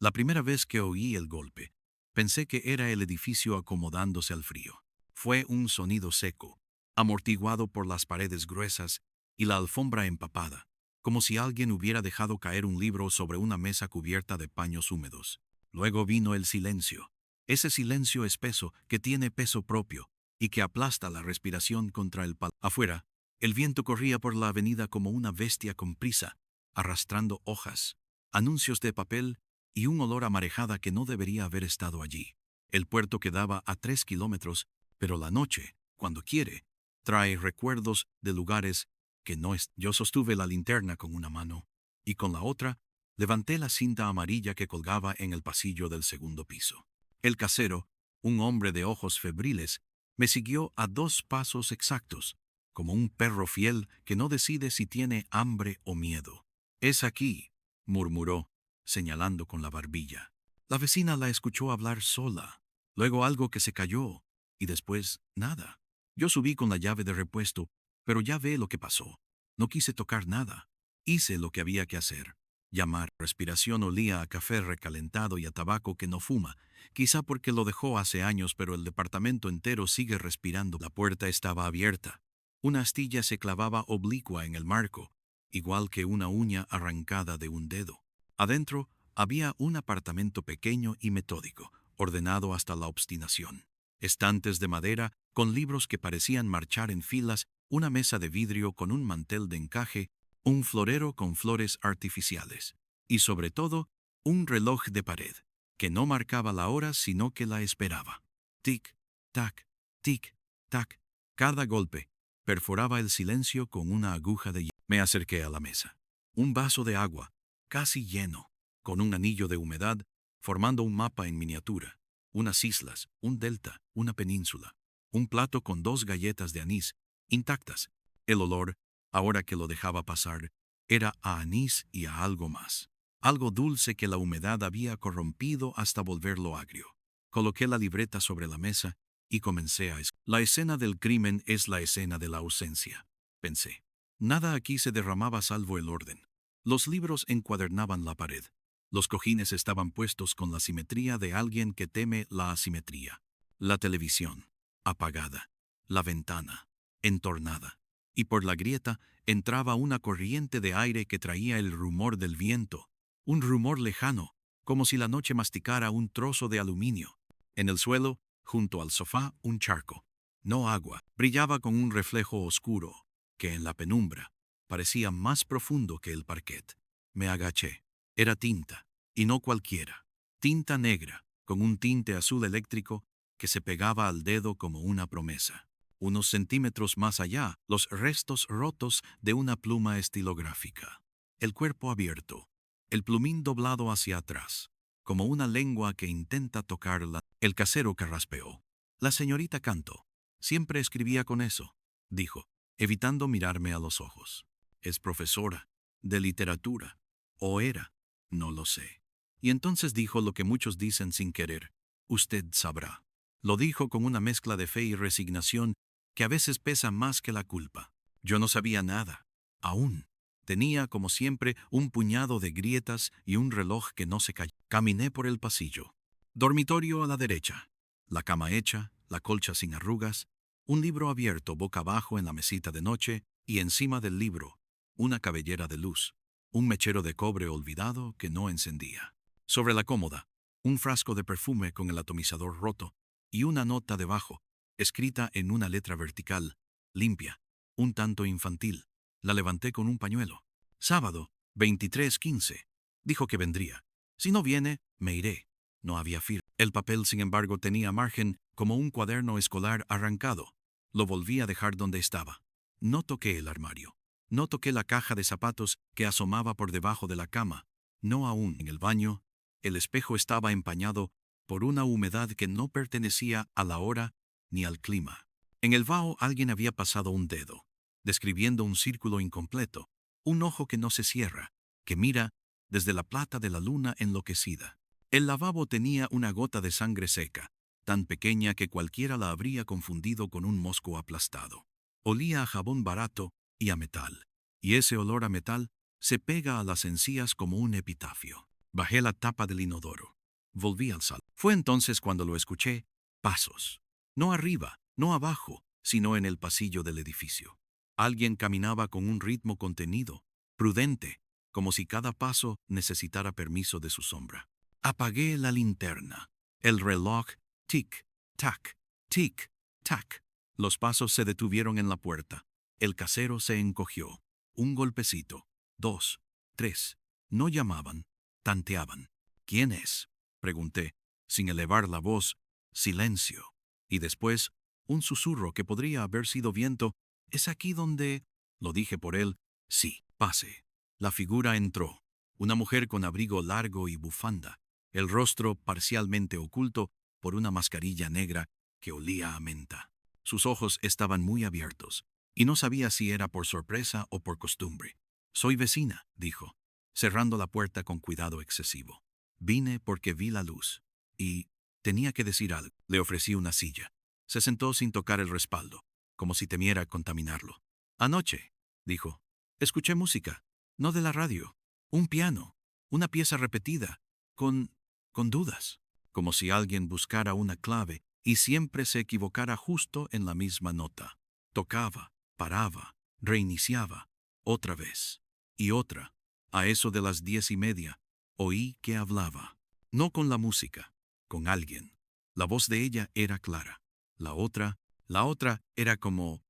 La primera vez que oí el golpe, pensé que era el edificio acomodándose al frío. Fue un sonido seco, amortiguado por las paredes gruesas y la alfombra empapada, como si alguien hubiera dejado caer un libro sobre una mesa cubierta de paños húmedos. Luego vino el silencio, ese silencio espeso que tiene peso propio y que aplasta la respiración contra el palo. Afuera, el viento corría por la avenida como una bestia con prisa, arrastrando hojas, anuncios de papel y un olor a marejada que no debería haber estado allí. El puerto quedaba a 3 kilómetros, pero la noche, cuando quiere, trae recuerdos de lugares que no es. Yo sostuve la linterna con una mano y con la otra levanté la cinta amarilla que colgaba en el pasillo del segundo piso. El casero, un hombre de ojos febriles, me siguió a 2 pasos exactos, como un perro fiel que no decide si tiene hambre o miedo. «Es aquí», murmuró, señalando con la barbilla. La vecina la escuchó hablar sola, luego algo que se cayó, y después nada. Yo subí con la llave de repuesto, pero ya ve lo que pasó. No quise tocar nada. Hice lo que había que hacer. Llamar. Respiración olía a café recalentado y a tabaco que no fuma, quizá porque lo dejó hace años, pero el departamento entero sigue respirando. La puerta estaba abierta. Una astilla se clavaba oblicua en el marco, igual que una uña arrancada de un dedo. Adentro había un apartamento pequeño y metódico, ordenado hasta la obstinación. Estantes de madera con libros que parecían marchar en filas, una mesa de vidrio con un mantel de encaje, un florero con flores artificiales y, sobre todo, un reloj de pared que no marcaba la hora sino que la esperaba. Tic, tac, tic, tac. Cada golpe perforaba el silencio con una aguja de hierro. Me acerqué a la mesa. Un vaso de agua, casi lleno, con un anillo de humedad, formando un mapa en miniatura, unas islas, un delta, una península, un plato con 2 galletas de anís, intactas. El olor, ahora que lo dejaba pasar, era a anís y a algo más. Algo dulce que la humedad había corrompido hasta volverlo agrio. Coloqué la libreta sobre la mesa y comencé a escribir. La escena del crimen es la escena de la ausencia, pensé. Nada aquí se derramaba salvo el orden. Los libros encuadernaban la pared. Los cojines estaban puestos con la simetría de alguien que teme la asimetría. La televisión, apagada. La ventana, entornada. Y por la grieta entraba una corriente de aire que traía el rumor del viento. Un rumor lejano, como si la noche masticara un trozo de aluminio. En el suelo, junto al sofá, un charco. No agua. Brillaba con un reflejo oscuro, que en la penumbra parecía más profundo que el parquet. Me agaché. Era tinta, y no cualquiera. Tinta negra, con un tinte azul eléctrico que se pegaba al dedo como una promesa. Unos centímetros más allá, los restos rotos de una pluma estilográfica. El cuerpo abierto, el plumín doblado hacia atrás, como una lengua que intenta tocarla. El casero carraspeó. La señorita Canto siempre escribía con eso, dijo, evitando mirarme a los ojos. Es profesora de literatura, o era, no lo sé. Y entonces dijo lo que muchos dicen sin querer: usted sabrá. Lo dijo con una mezcla de fe y resignación que a veces pesa más que la culpa. Yo no sabía nada, aún. Tenía, como siempre, un puñado de grietas y un reloj que no se cayó. Caminé por el pasillo. Dormitorio a la derecha. La cama hecha, la colcha sin arrugas, un libro abierto boca abajo en la mesita de noche y encima del libro, una cabellera de luz, un mechero de cobre olvidado que no encendía. Sobre la cómoda, un frasco de perfume con el atomizador roto y una nota debajo, escrita en una letra vertical, limpia, un tanto infantil. La levanté con un pañuelo. Sábado, 23:15. Dijo que vendría. Si no viene, me iré. No había firma. El papel, sin embargo, tenía margen como un cuaderno escolar arrancado. Lo volví a dejar donde estaba. No toqué el armario. No toqué la caja de zapatos que asomaba por debajo de la cama. No aún en el baño. El espejo estaba empañado por una humedad que no pertenecía a la hora ni al clima. En el vaho alguien había pasado un dedo, describiendo un círculo incompleto, un ojo que no se cierra, que mira desde la plata de la luna enloquecida. El lavabo tenía una gota de sangre seca, tan pequeña que cualquiera la habría confundido con un mosco aplastado. Olía a jabón barato y a metal, y ese olor a metal se pega a las encías como un epitafio. Bajé la tapa del inodoro. Volví al salón. Fue entonces cuando lo escuché. Pasos. No arriba, no abajo, sino en el pasillo del edificio. Alguien caminaba con un ritmo contenido, prudente, como si cada paso necesitara permiso de su sombra. Apagué la linterna. El reloj, tic, tac, tic, tac. Los pasos se detuvieron en la puerta. El casero se encogió. Un golpecito. 2, 3. No llamaban, tanteaban. ¿Quién es?, pregunté, sin elevar la voz. Silencio. Y después, un susurro que podría haber sido viento. ¿Es aquí donde...? Lo dije por él. Sí, pase. La figura entró. Una mujer con abrigo largo y bufanda, el rostro parcialmente oculto por una mascarilla negra que olía a menta. Sus ojos estaban muy abiertos, y no sabía si era por sorpresa o por costumbre. Soy vecina, dijo, cerrando la puerta con cuidado excesivo. Vine porque vi la luz. Y tenía que decir algo. Le ofrecí una silla. Se sentó sin tocar el respaldo, como si temiera contaminarlo. Anoche, dijo, escuché música, no de la radio, un piano, una pieza repetida, con dudas, como si alguien buscara una clave y siempre se equivocara justo en la misma nota. Tocaba, paraba, reiniciaba, otra vez, y otra. A eso de las 10:30, oí que hablaba. No con la música, con alguien. La voz de ella era clara. La otra era como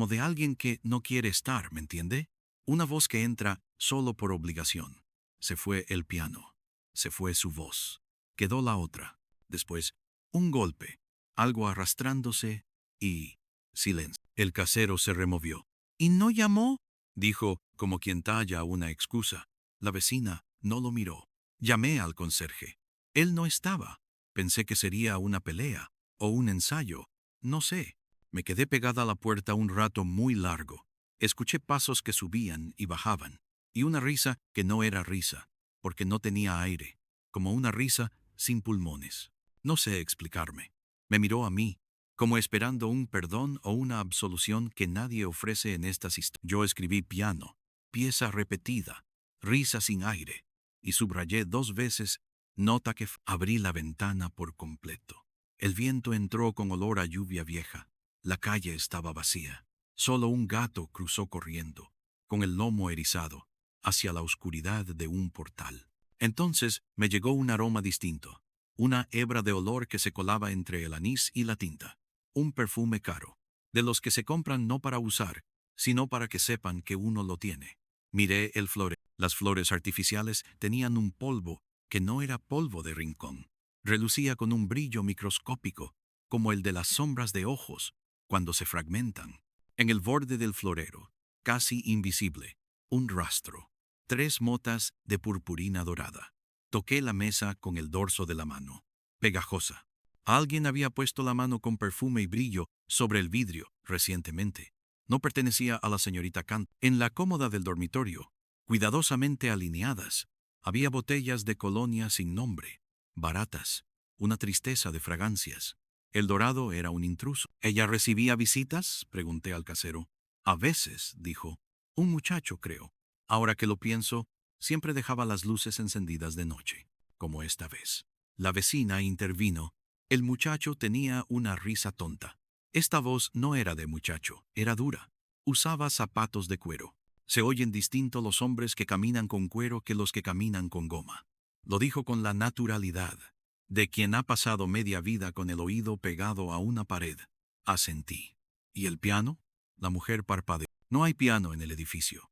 de alguien que no quiere estar, ¿me entiende? Una voz que entra solo por obligación. Se fue el piano. Se fue su voz. Quedó la otra. Después, un golpe, algo arrastrándose y silencio. El casero se removió. ¿Y no llamó?, dijo, como quien talla una excusa. La vecina no lo miró. Llamé al conserje. Él no estaba. Pensé que sería una pelea o un ensayo. No sé. Me quedé pegada a la puerta un rato muy largo. Escuché pasos que subían y bajaban, y una risa que no era risa, porque no tenía aire, como una risa sin pulmones. No sé explicarme. Me miró a mí, como esperando un perdón o una absolución que nadie ofrece en estas historias. Yo escribí piano, pieza repetida, risa sin aire, y subrayé 2 veces, nota que abrí la ventana por completo. El viento entró con olor a lluvia vieja. La calle estaba vacía. Solo un gato cruzó corriendo, con el lomo erizado, hacia la oscuridad de un portal. Entonces me llegó un aroma distinto, una hebra de olor que se colaba entre el anís y la tinta. Un perfume caro, de los que se compran no para usar, sino para que sepan que uno lo tiene. Miré el florero. Las flores artificiales tenían un polvo que no era polvo de rincón. Relucía con un brillo microscópico, como el de las sombras de ojos, cuando se fragmentan. En el borde del florero, casi invisible, un rastro. 3 motas de purpurina dorada. Toqué la mesa con el dorso de la mano. Pegajosa. Alguien había puesto la mano con perfume y brillo sobre el vidrio recientemente. No pertenecía a la señorita Kant. En la cómoda del dormitorio, cuidadosamente alineadas, había botellas de colonia sin nombre, baratas, una tristeza de fragancias. El dorado era un intruso. ¿Ella recibía visitas?, pregunté al casero. A veces, dijo. Un muchacho, creo. Ahora que lo pienso, siempre dejaba las luces encendidas de noche, como esta vez. La vecina intervino. El muchacho tenía una risa tonta. Esta voz no era de muchacho, era dura. Usaba zapatos de cuero. Se oyen distinto los hombres que caminan con cuero que los que caminan con goma. Lo dijo con la naturalidad de quien ha pasado media vida con el oído pegado a una pared. Asentí. ¿Y el piano? La mujer parpadeó. No hay piano en el edificio.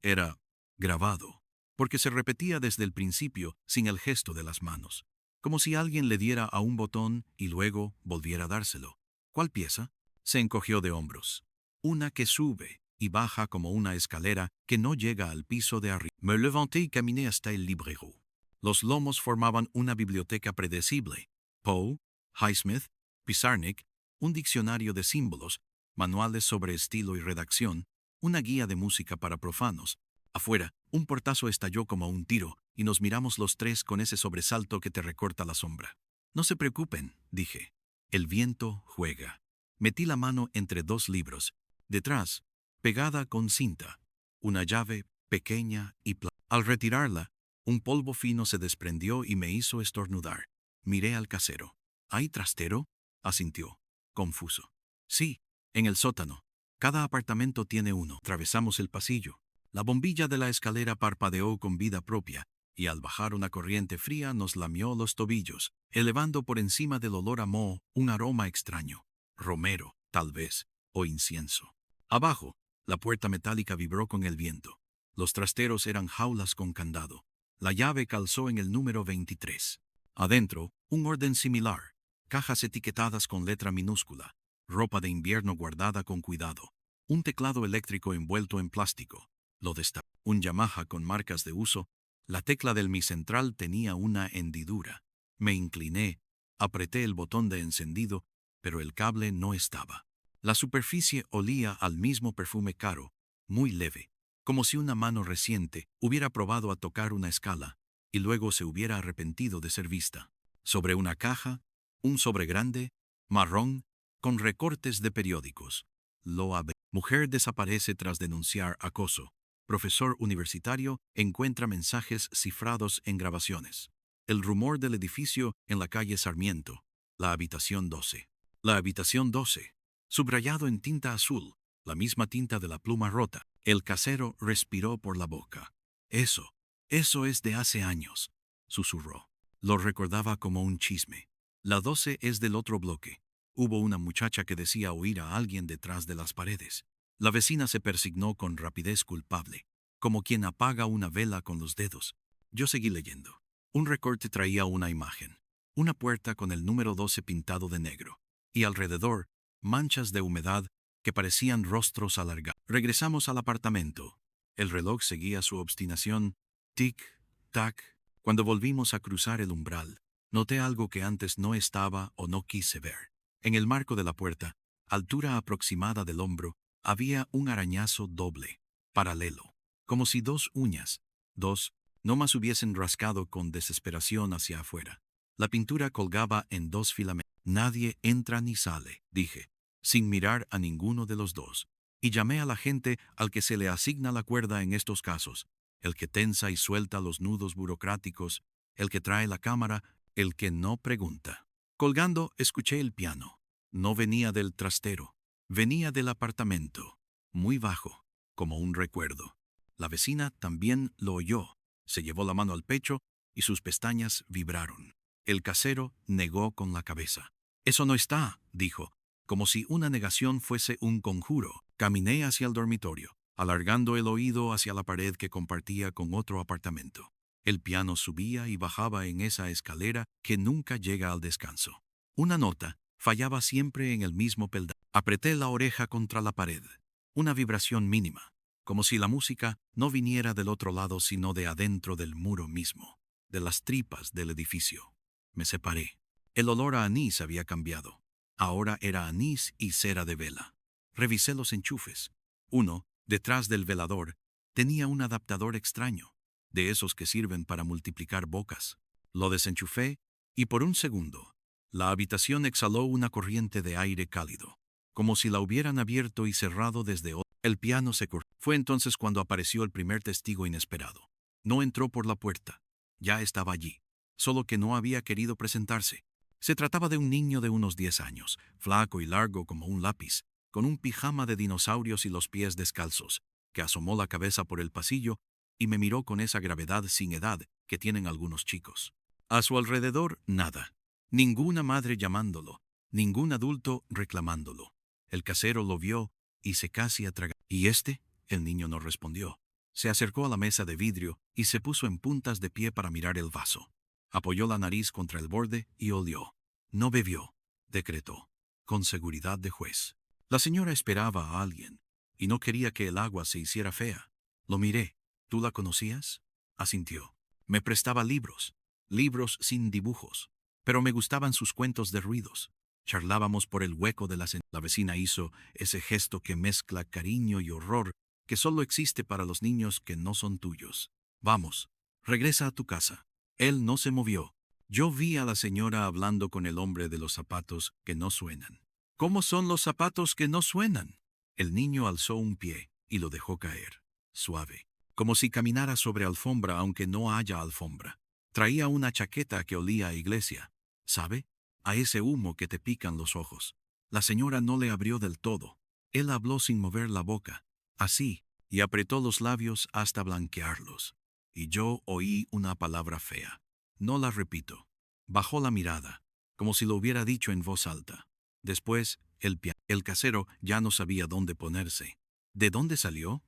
Era grabado, porque se repetía desde el principio sin el gesto de las manos, como si alguien le diera a un botón y luego volviera a dárselo. ¿Cuál pieza? Se encogió de hombros. Una que sube y baja como una escalera que no llega al piso de arriba. Me levanté y caminé hasta el librero. Los lomos formaban una biblioteca predecible. Poe, Highsmith, Pizarnik, un diccionario de símbolos, manuales sobre estilo y redacción, una guía de música para profanos. Afuera, un portazo estalló como un tiro, y nos miramos los 3 con ese sobresalto que te recorta la sombra. No se preocupen, dije. El viento juega. Metí la mano entre 2 libros. Detrás, pegada con cinta, una llave pequeña y plana. Al retirarla, Un polvo fino se desprendió y me hizo estornudar. Miré al casero. ¿Hay trastero? Asintió, confuso. Sí, en el sótano. Cada apartamento tiene uno. Atravesamos el pasillo. La bombilla de la escalera parpadeó con vida propia, y al bajar una corriente fría nos lamió los tobillos, elevando por encima del olor a moho un aroma extraño. Romero, tal vez, o incienso. Abajo, la puerta metálica vibró con el viento. Los trasteros eran jaulas con candado. La llave calzó en el número 23. Adentro, un orden similar. Cajas etiquetadas con letra minúscula. Ropa de invierno guardada con cuidado. Un teclado eléctrico envuelto en plástico. Lo destapé. Un Yamaha con marcas de uso. La tecla del Mi Central tenía una hendidura. Me incliné, apreté el botón de encendido, pero el cable no estaba. La superficie olía al mismo perfume caro, muy leve, como si una mano reciente hubiera probado a tocar una escala y luego se hubiera arrepentido de ser vista. Sobre una caja, un sobre grande, marrón, con recortes de periódicos. Mujer desaparece tras denunciar acoso. Profesor universitario encuentra mensajes cifrados en grabaciones. El rumor del edificio en la calle Sarmiento. La habitación 12. La habitación 12. Subrayado en tinta azul, la misma tinta de la pluma rota. El casero respiró por la boca. Eso es de hace años, susurró. Lo recordaba como un chisme. La 12 es del otro bloque. Hubo una muchacha que decía oír a alguien detrás de las paredes. La vecina se persignó con rapidez culpable, como quien apaga una vela con los dedos. Yo seguí leyendo. Un recorte traía una imagen. Una puerta con el número 12 pintado de negro. Y alrededor, manchas de humedad que parecían rostros alargados. Regresamos al apartamento. El reloj seguía su obstinación. Tic, tac. Cuando volvimos a cruzar el umbral, noté algo que antes no estaba o no quise ver. En el marco de la puerta, altura aproximada del hombro, había un arañazo doble, paralelo, como si dos uñas, no más hubiesen rascado con desesperación hacia afuera. La pintura colgaba en dos filamentos. Nadie entra ni sale, dije, sin mirar a ninguno de los dos, y llamé a la gente al que se le asigna la cuerda en estos casos, el que tensa y suelta los nudos burocráticos, el que trae la cámara, el que no pregunta. Colgando, escuché el piano. No venía del trastero, venía del apartamento, muy bajo, como un recuerdo. La vecina también lo oyó, se llevó la mano al pecho y sus pestañas vibraron. El casero negó con la cabeza. Eso no está, dijo, como si una negación fuese un conjuro. Caminé hacia el dormitorio, alargando el oído hacia la pared que compartía con otro apartamento. El piano subía y bajaba en esa escalera que nunca llega al descanso. Una nota fallaba siempre en el mismo peldaño. Apreté la oreja contra la pared. Una vibración mínima, como si la música no viniera del otro lado sino de adentro del muro mismo, de las tripas del edificio. Me separé. El olor a anís había cambiado. Ahora era anís y cera de vela. Revisé los enchufes. Uno, detrás del velador, tenía un adaptador extraño, de esos que sirven para multiplicar bocas. Lo desenchufé y por un segundo, la habitación exhaló una corriente de aire cálido, como si la hubieran abierto y cerrado desde otro. El piano se cortó. Fue entonces cuando apareció el primer testigo inesperado. No entró por la puerta. Ya estaba allí, solo que no había querido presentarse. Se trataba de un niño de unos 10 años, flaco y largo como un lápiz, con un pijama de dinosaurios y los pies descalzos, que asomó la cabeza por el pasillo y me miró con esa gravedad sin edad que tienen algunos chicos. A su alrededor, nada. Ninguna madre llamándolo, ningún adulto reclamándolo. El casero lo vio y se casi atragantó. ¿Y este? El niño no respondió. Se acercó a la mesa de vidrio y se puso en puntas de pie para mirar el vaso. Apoyó la nariz contra el borde y olió. No bebió, decretó, con seguridad de juez. La señora esperaba a alguien y no quería que el agua se hiciera fea. Lo miré. ¿Tú la conocías? Asintió. Me prestaba libros sin dibujos, pero me gustaban sus cuentos de ruidos. Charlábamos por el hueco de la vecina hizo ese gesto que mezcla cariño y horror que solo existe para los niños que no son tuyos. Vamos, regresa a tu casa. Él no se movió. Yo vi a la señora hablando con el hombre de los zapatos que no suenan. ¿Cómo son los zapatos que no suenan? El niño alzó un pie y lo dejó caer, suave. como si caminara sobre alfombra aunque no haya alfombra. Traía una chaqueta que olía a iglesia. ¿Sabe? A ese humo que te pican los ojos. La señora no le abrió del todo. Él habló sin mover la boca, así, y apretó los labios hasta blanquearlos. Y yo oí una palabra fea. No la repito. Bajó la mirada, como si lo hubiera dicho en voz alta. Después, el casero ya no sabía dónde ponerse. ¿De dónde salió?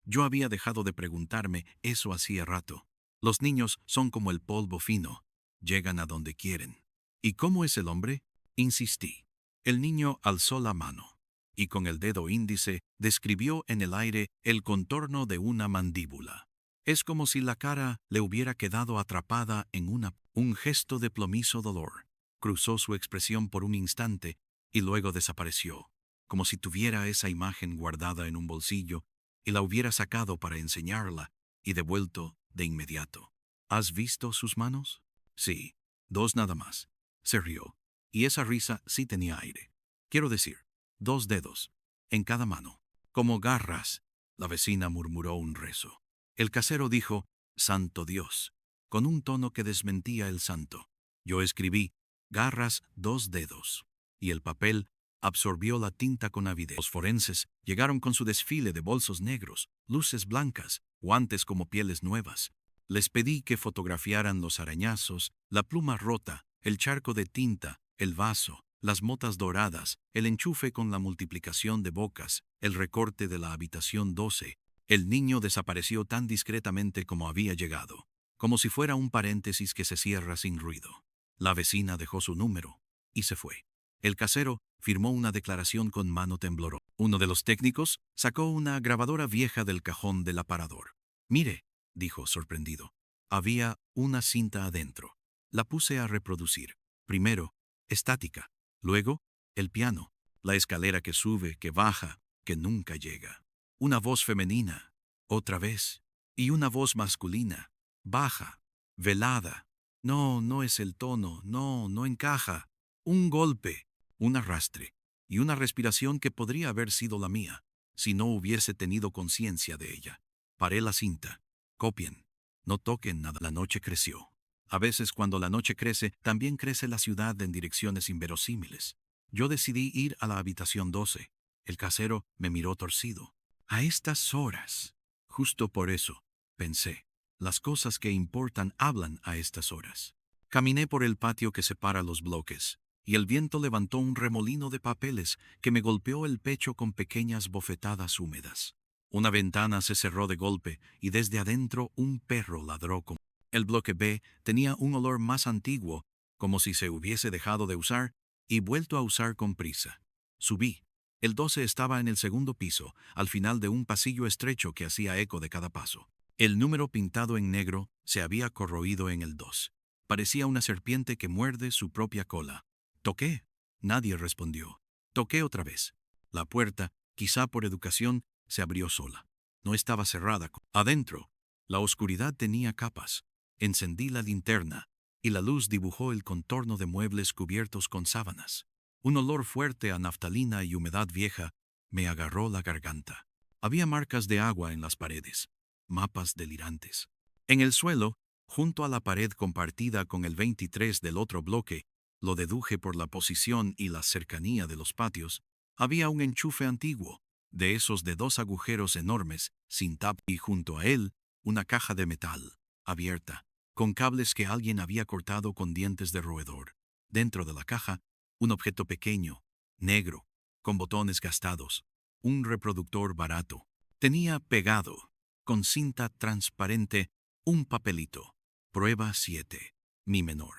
Yo había dejado de preguntarme eso hacía rato. Los niños son como el polvo fino. Llegan a donde quieren. ¿Y cómo es el hombre? Insistí. El niño alzó la mano y con el dedo índice describió en el aire el contorno de una mandíbula. Es como si la cara le hubiera quedado atrapada en un gesto de plomizo dolor. Cruzó su expresión por un instante y luego desapareció, como si tuviera esa imagen guardada en un bolsillo y la hubiera sacado para enseñarla y devuelto de inmediato. ¿Has visto sus manos? Sí, dos nada más. Se rió, y esa risa sí tenía aire. Quiero decir, 2 dedos, en cada mano, como garras. La vecina murmuró un rezo. El casero dijo, «Santo Dios», con un tono que desmentía el santo. Yo escribí, «Garras 2 dedos», y el papel absorbió la tinta con avidez. Los forenses llegaron con su desfile de bolsos negros, luces blancas, guantes como pieles nuevas. Les pedí que fotografiaran los arañazos, la pluma rota, el charco de tinta, el vaso, las motas doradas, el enchufe con la multiplicación de bocas, el recorte de la habitación 12. El niño desapareció tan discretamente como había llegado, como si fuera un paréntesis que se cierra sin ruido. La vecina dejó su número y se fue. El casero firmó una declaración con mano temblorosa. Uno de los técnicos sacó una grabadora vieja del cajón del aparador. «Mire», dijo sorprendido. Había una cinta adentro. La puse a reproducir. Primero, estática. Luego, el piano. La escalera que sube, que baja, que nunca llega. Una voz femenina. Otra vez. Y una voz masculina. Baja. Velada. No, no es el tono. No, no encaja. Un golpe. Un arrastre. Y una respiración que podría haber sido la mía, si no hubiese tenido conciencia de ella. Paré la cinta. Copien. No toquen nada. La noche creció. A veces cuando la noche crece, también crece la ciudad en direcciones inverosímiles. Yo decidí ir a la habitación 12. El casero me miró torcido. A estas horas. Justo por eso, pensé. Las cosas que importan hablan a estas horas. Caminé por el patio que separa los bloques, y el viento levantó un remolino de papeles que me golpeó el pecho con pequeñas bofetadas húmedas. Una ventana se cerró de golpe y desde adentro un perro ladró. El bloque B tenía un olor más antiguo, como si se hubiese dejado de usar y vuelto a usar con prisa. Subí. El 12 estaba en el segundo piso, al final de un pasillo estrecho que hacía eco de cada paso. El número pintado en negro se había corroído en el 2. Parecía una serpiente que muerde su propia cola. Toqué. Nadie respondió. Toqué otra vez. La puerta, quizá por educación, se abrió sola. No estaba cerrada. Adentro, la oscuridad tenía capas. Encendí la linterna, y la luz dibujó el contorno de muebles cubiertos con sábanas. Un olor fuerte a naftalina y humedad vieja me agarró la garganta. Había marcas de agua en las paredes, mapas delirantes. En el suelo, junto a la pared compartida con el 23 del otro bloque, lo deduje por la posición y la cercanía de los patios, había un enchufe antiguo, de esos de 2 agujeros enormes, sin tapa, y junto a él, una caja de metal, abierta, con cables que alguien había cortado con dientes de roedor. Dentro de la caja, un objeto pequeño, negro, con botones gastados, un reproductor barato. Tenía pegado, con cinta transparente, un papelito. Prueba 7, mi menor.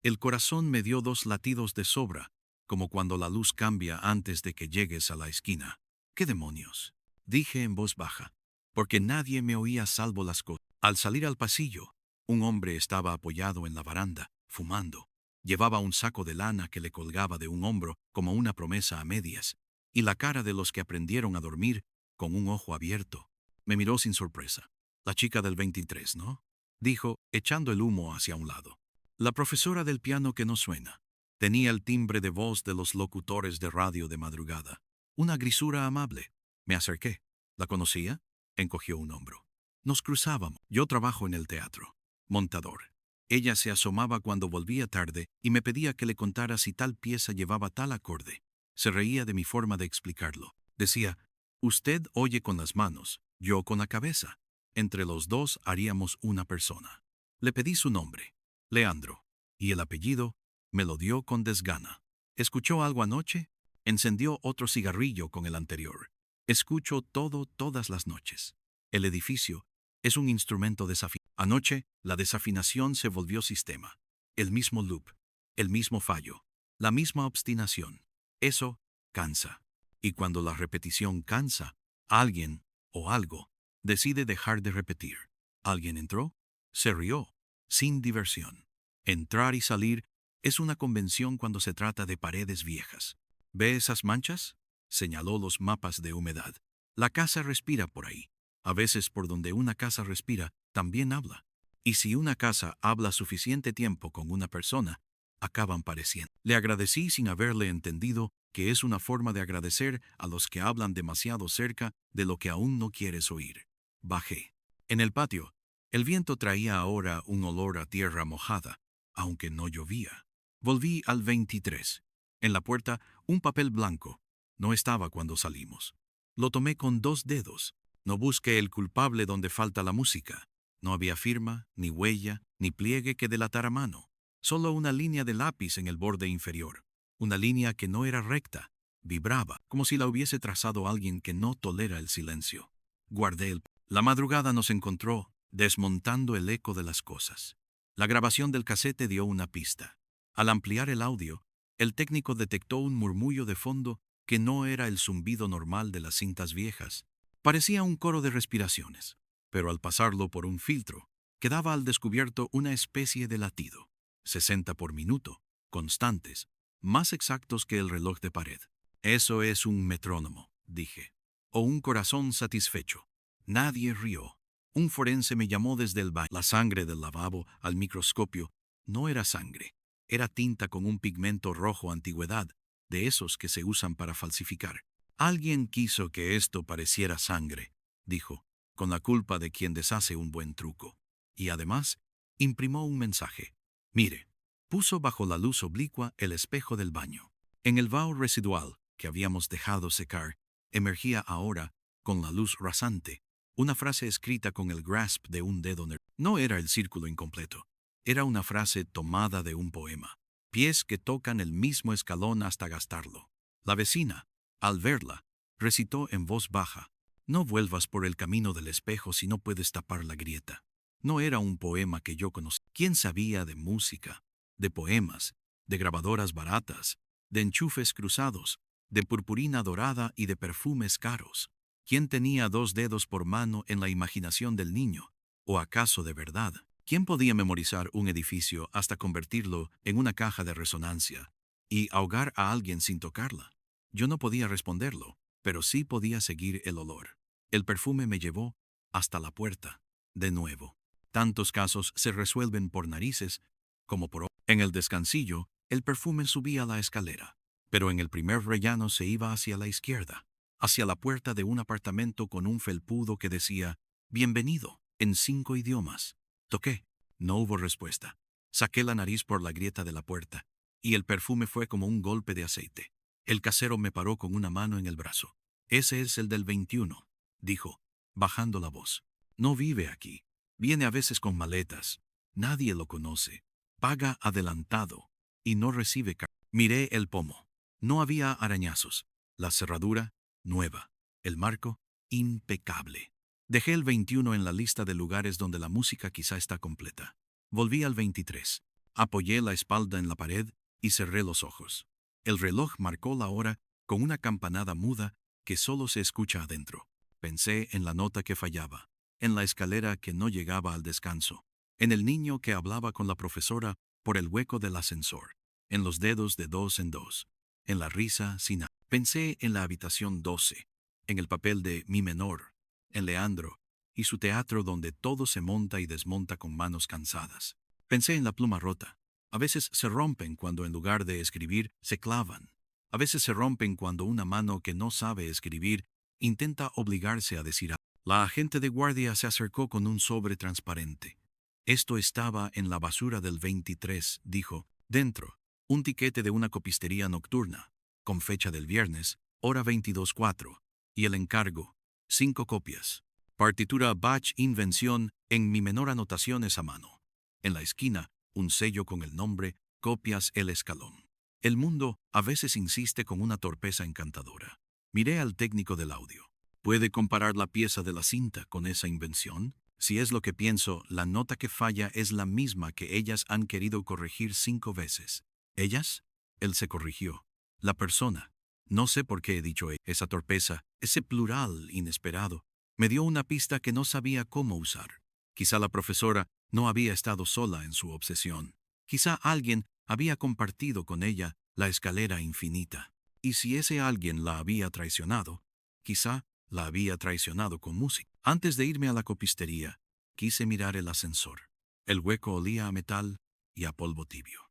El corazón me dio 2 latidos de sobra, como cuando la luz cambia antes de que llegues a la esquina. ¿Qué demonios?, dije en voz baja, porque nadie me oía salvo las cosas. Al salir al pasillo, un hombre estaba apoyado en la baranda, fumando. Llevaba un saco de lana que le colgaba de un hombro como una promesa a medias, y la cara de los que aprendieron a dormir con un ojo abierto. Me miró sin sorpresa. «La chica del 23, ¿no?», dijo, echando el humo hacia un lado. «La profesora del piano que no suena». Tenía el timbre de voz de los locutores de radio de madrugada. Una grisura amable. Me acerqué. «¿La conocía?», encogió un hombro. Nos cruzábamos. Yo trabajo en el teatro. Montador. Ella se asomaba cuando volvía tarde y me pedía que le contara si tal pieza llevaba tal acorde. Se reía de mi forma de explicarlo. Decía, usted oye con las manos, yo con la cabeza. Entre los dos haríamos una persona. Le pedí su nombre, Leandro, y el apellido me lo dio con desgana. ¿Escuchó algo anoche? Encendió otro cigarrillo con el anterior. Escucho todo todas las noches. El edificio es un instrumento desafío. Anoche, la desafinación se volvió sistema. El mismo loop, el mismo fallo, la misma obstinación. Eso cansa. Y cuando la repetición cansa, alguien o algo decide dejar de repetir. ¿Alguien entró? Se rió, sin diversión. Entrar y salir es una convención cuando se trata de paredes viejas. ¿Ve esas manchas? Señaló los mapas de humedad. La casa respira por ahí. A veces por donde una casa respira, también habla. Y si una casa habla suficiente tiempo con una persona, acaban pareciendo. Le agradecí sin haberle entendido que es una forma de agradecer a los que hablan demasiado cerca de lo que aún no quieres oír. Bajé. En el patio, el viento traía ahora un olor a tierra mojada, aunque no llovía. Volví al 23. En la puerta, un papel blanco. No estaba cuando salimos. Lo tomé con 2 dedos. No busque el culpable donde falta la música. No había firma, ni huella, ni pliegue que delatara mano. Solo una línea de lápiz en el borde inferior. Una línea que no era recta. Vibraba, como si la hubiese trazado alguien que no tolera el silencio. Guardé el... La madrugada nos encontró, desmontando el eco de las cosas. La grabación del casete dio una pista. Al ampliar el audio, el técnico detectó un murmullo de fondo que no era el zumbido normal de las cintas viejas. Parecía un coro de respiraciones, pero al pasarlo por un filtro, quedaba al descubierto una especie de latido. 60 por minuto, constantes, más exactos que el reloj de pared. Eso es un metrónomo, dije. O un corazón satisfecho. Nadie rió. Un forense me llamó desde el baño. La sangre del lavabo al microscopio no era sangre. Era tinta con un pigmento rojo antigüedad, de esos que se usan para falsificar. Alguien quiso que esto pareciera sangre, dijo, con la culpa de quien deshace un buen truco. Y además, imprimó un mensaje. Mire, puso bajo la luz oblicua el espejo del baño. En el vaho residual que habíamos dejado secar, emergía ahora, con la luz rasante, una frase escrita con el grasp de un dedo nervioso. No era el círculo incompleto. Era una frase tomada de un poema. Pies que tocan el mismo escalón hasta gastarlo. La vecina, al verla, recitó en voz baja. No vuelvas por el camino del espejo si no puedes tapar la grieta. No era un poema que yo conocía. ¿Quién sabía de música, de poemas, de grabadoras baratas, de enchufes cruzados, de purpurina dorada y de perfumes caros? ¿Quién tenía 2 dedos por mano en la imaginación del niño? ¿O acaso de verdad? ¿Quién podía memorizar un edificio hasta convertirlo en una caja de resonancia y ahogar a alguien sin tocarla? Yo no podía responderlo, pero sí podía seguir el olor. El perfume me llevó hasta la puerta. De nuevo. Tantos casos se resuelven por narices como por... En el descansillo, el perfume subía la escalera, pero en el primer rellano se iba hacia la izquierda, hacia la puerta de un apartamento con un felpudo que decía «Bienvenido» en 5 idiomas. Toqué. No hubo respuesta. Saqué la nariz por la grieta de la puerta, y el perfume fue como un golpe de aceite. El casero me paró con una mano en el brazo. «Ese es el del 21», dijo, bajando la voz. «No vive aquí. Viene a veces con maletas. Nadie lo conoce. Paga adelantado y no recibe cargo». Miré el pomo. No había arañazos. La cerradura, nueva. El marco, impecable. Dejé el 21 en la lista de lugares donde la música quizá está completa. Volví al 23. Apoyé la espalda en la pared y cerré los ojos. El reloj marcó la hora con una campanada muda que solo se escucha adentro. Pensé en la nota que fallaba, en la escalera que no llegaba al descanso, en el niño que hablaba con la profesora por el hueco del ascensor, en los dedos de 2 en 2, en la risa sin nada. Pensé en la habitación 12, en el papel de mi menor, en Leandro y su teatro donde todo se monta y desmonta con manos cansadas. Pensé en la pluma rota. A veces se rompen cuando en lugar de escribir se clavan. A veces se rompen cuando una mano que no sabe escribir intenta obligarse a decir algo. La agente de guardia se acercó con un sobre transparente. Esto estaba en la basura del 23, dijo. Dentro, un tiquete de una copistería nocturna, con fecha del viernes, hora 22:04, y el encargo, 5 copias. Partitura Bach Invención, en mi menor anotaciones a mano. En la esquina, un sello con el nombre Copias El Escalón. El mundo a veces insiste con una torpeza encantadora. Miré al técnico del audio. ¿Puede comparar la pieza de la cinta con esa invención? Si es lo que pienso, la nota que falla es la misma que ellas han querido corregir 5 veces. ¿Ellas? Él se corrigió. La persona. No sé por qué he dicho esa torpeza, ese plural inesperado. Me dio una pista que no sabía cómo usar. Quizá la profesora no había estado sola en su obsesión. Quizá alguien había compartido con ella la escalera infinita. Y si ese alguien la había traicionado, quizá la había traicionado con música. Antes de irme a la copistería, quise mirar el ascensor. El hueco olía a metal y a polvo tibio.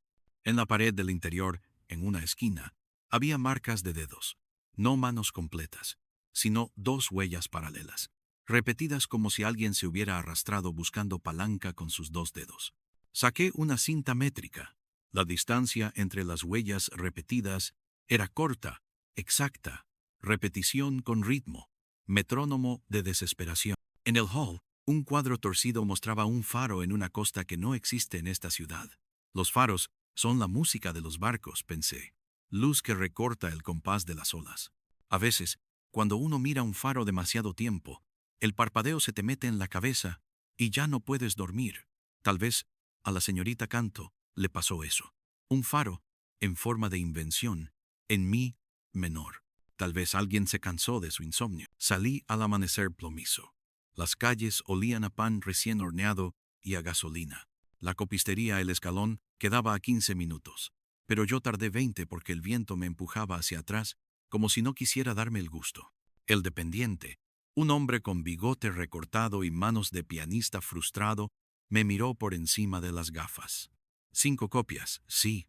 En la pared del interior, en una esquina, había marcas de dedos, no manos completas, sino 2 huellas paralelas, repetidas como si alguien se hubiera arrastrado buscando palanca con sus 2 dedos. Saqué una cinta métrica. La distancia entre las huellas repetidas era corta, exacta, repetición con ritmo, metrónomo de desesperación. En el hall, un cuadro torcido mostraba un faro en una costa que no existe en esta ciudad. Los faros son la música de los barcos, pensé. Luz que recorta el compás de las olas. A veces, cuando uno mira un faro demasiado tiempo, el parpadeo se te mete en la cabeza y ya no puedes dormir. Tal vez a la señorita Canto le pasó eso. Un faro, en forma de invención, en mi menor. Tal vez alguien se cansó de su insomnio. Salí al amanecer plomizo. Las calles olían a pan recién horneado y a gasolina. La copistería El Escalón quedaba a 15 minutos. Pero yo tardé 20 porque el viento me empujaba hacia atrás, como si no quisiera darme el gusto. El dependiente, un hombre con bigote recortado y manos de pianista frustrado, me miró por encima de las gafas. 5 copias, sí,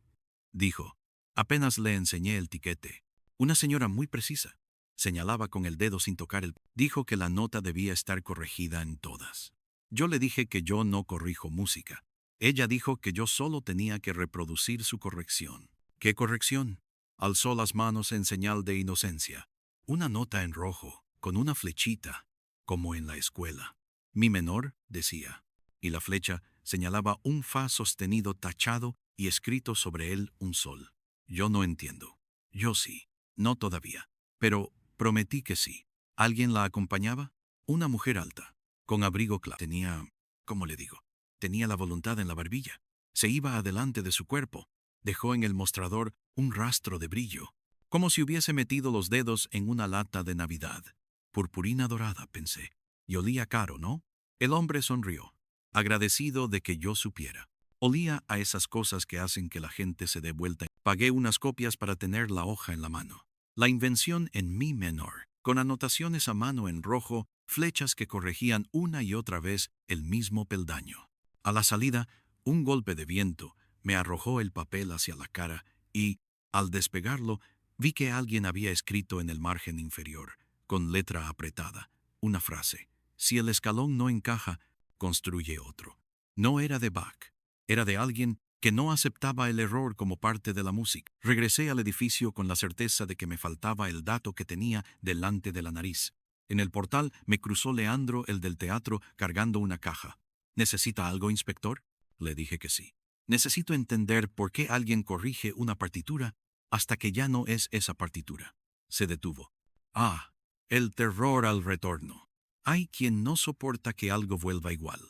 dijo. Apenas le enseñé el tiquete. Una señora muy precisa. Señalaba con el dedo sin tocar el... Dijo que la nota debía estar corregida en todas. Yo le dije que yo no corrijo música. Ella dijo que yo solo tenía que reproducir su corrección. ¿Qué corrección? Alzó las manos en señal de inocencia. Una nota en rojo, con una flechita, como en la escuela. Mi menor, decía. Y la flecha señalaba un fa sostenido tachado y escrito sobre él un sol. Yo no entiendo. Yo sí. No todavía. Pero prometí que sí. ¿Alguien la acompañaba? Una mujer alta, con abrigo claro. Tenía, ¿cómo le digo? Tenía la voluntad en la barbilla. Se iba adelante de su cuerpo. Dejó en el mostrador un rastro de brillo, como si hubiese metido los dedos en una lata de Navidad. Purpurina dorada, pensé. Y olía caro, ¿no? El hombre sonrió, agradecido de que yo supiera. Olía a esas cosas que hacen que la gente se dé vuelta. Pagué unas copias para tener la hoja en la mano. La invención en mi menor, con anotaciones a mano en rojo, flechas que corregían una y otra vez el mismo peldaño. A la salida, un golpe de viento me arrojó el papel hacia la cara y, al despegarlo, vi que alguien había escrito en el margen inferior, con letra apretada, una frase. Si el escalón no encaja, construye otro. No era de Bach. Era de alguien que no aceptaba el error como parte de la música. Regresé al edificio con la certeza de que me faltaba el dato que tenía delante de la nariz. En el portal me cruzó Leandro, el del teatro, cargando una caja. ¿Necesita algo, inspector? Le dije que sí. Necesito entender por qué alguien corrige una partitura hasta que ya no es esa partitura. Se detuvo. Ah, el terror al retorno. Hay quien no soporta que algo vuelva igual.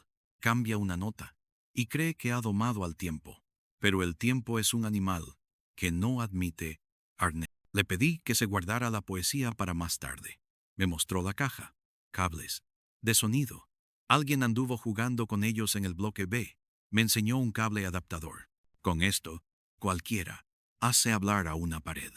Cambia una nota y cree que ha domado al tiempo. Pero el tiempo es un animal que no admite arnés. Le pedí que se guardara la poesía para más tarde. Me mostró la caja, cables, de sonido. Alguien anduvo jugando con ellos en el bloque B. Me enseñó un cable adaptador. Con esto, cualquiera hace hablar a una pared.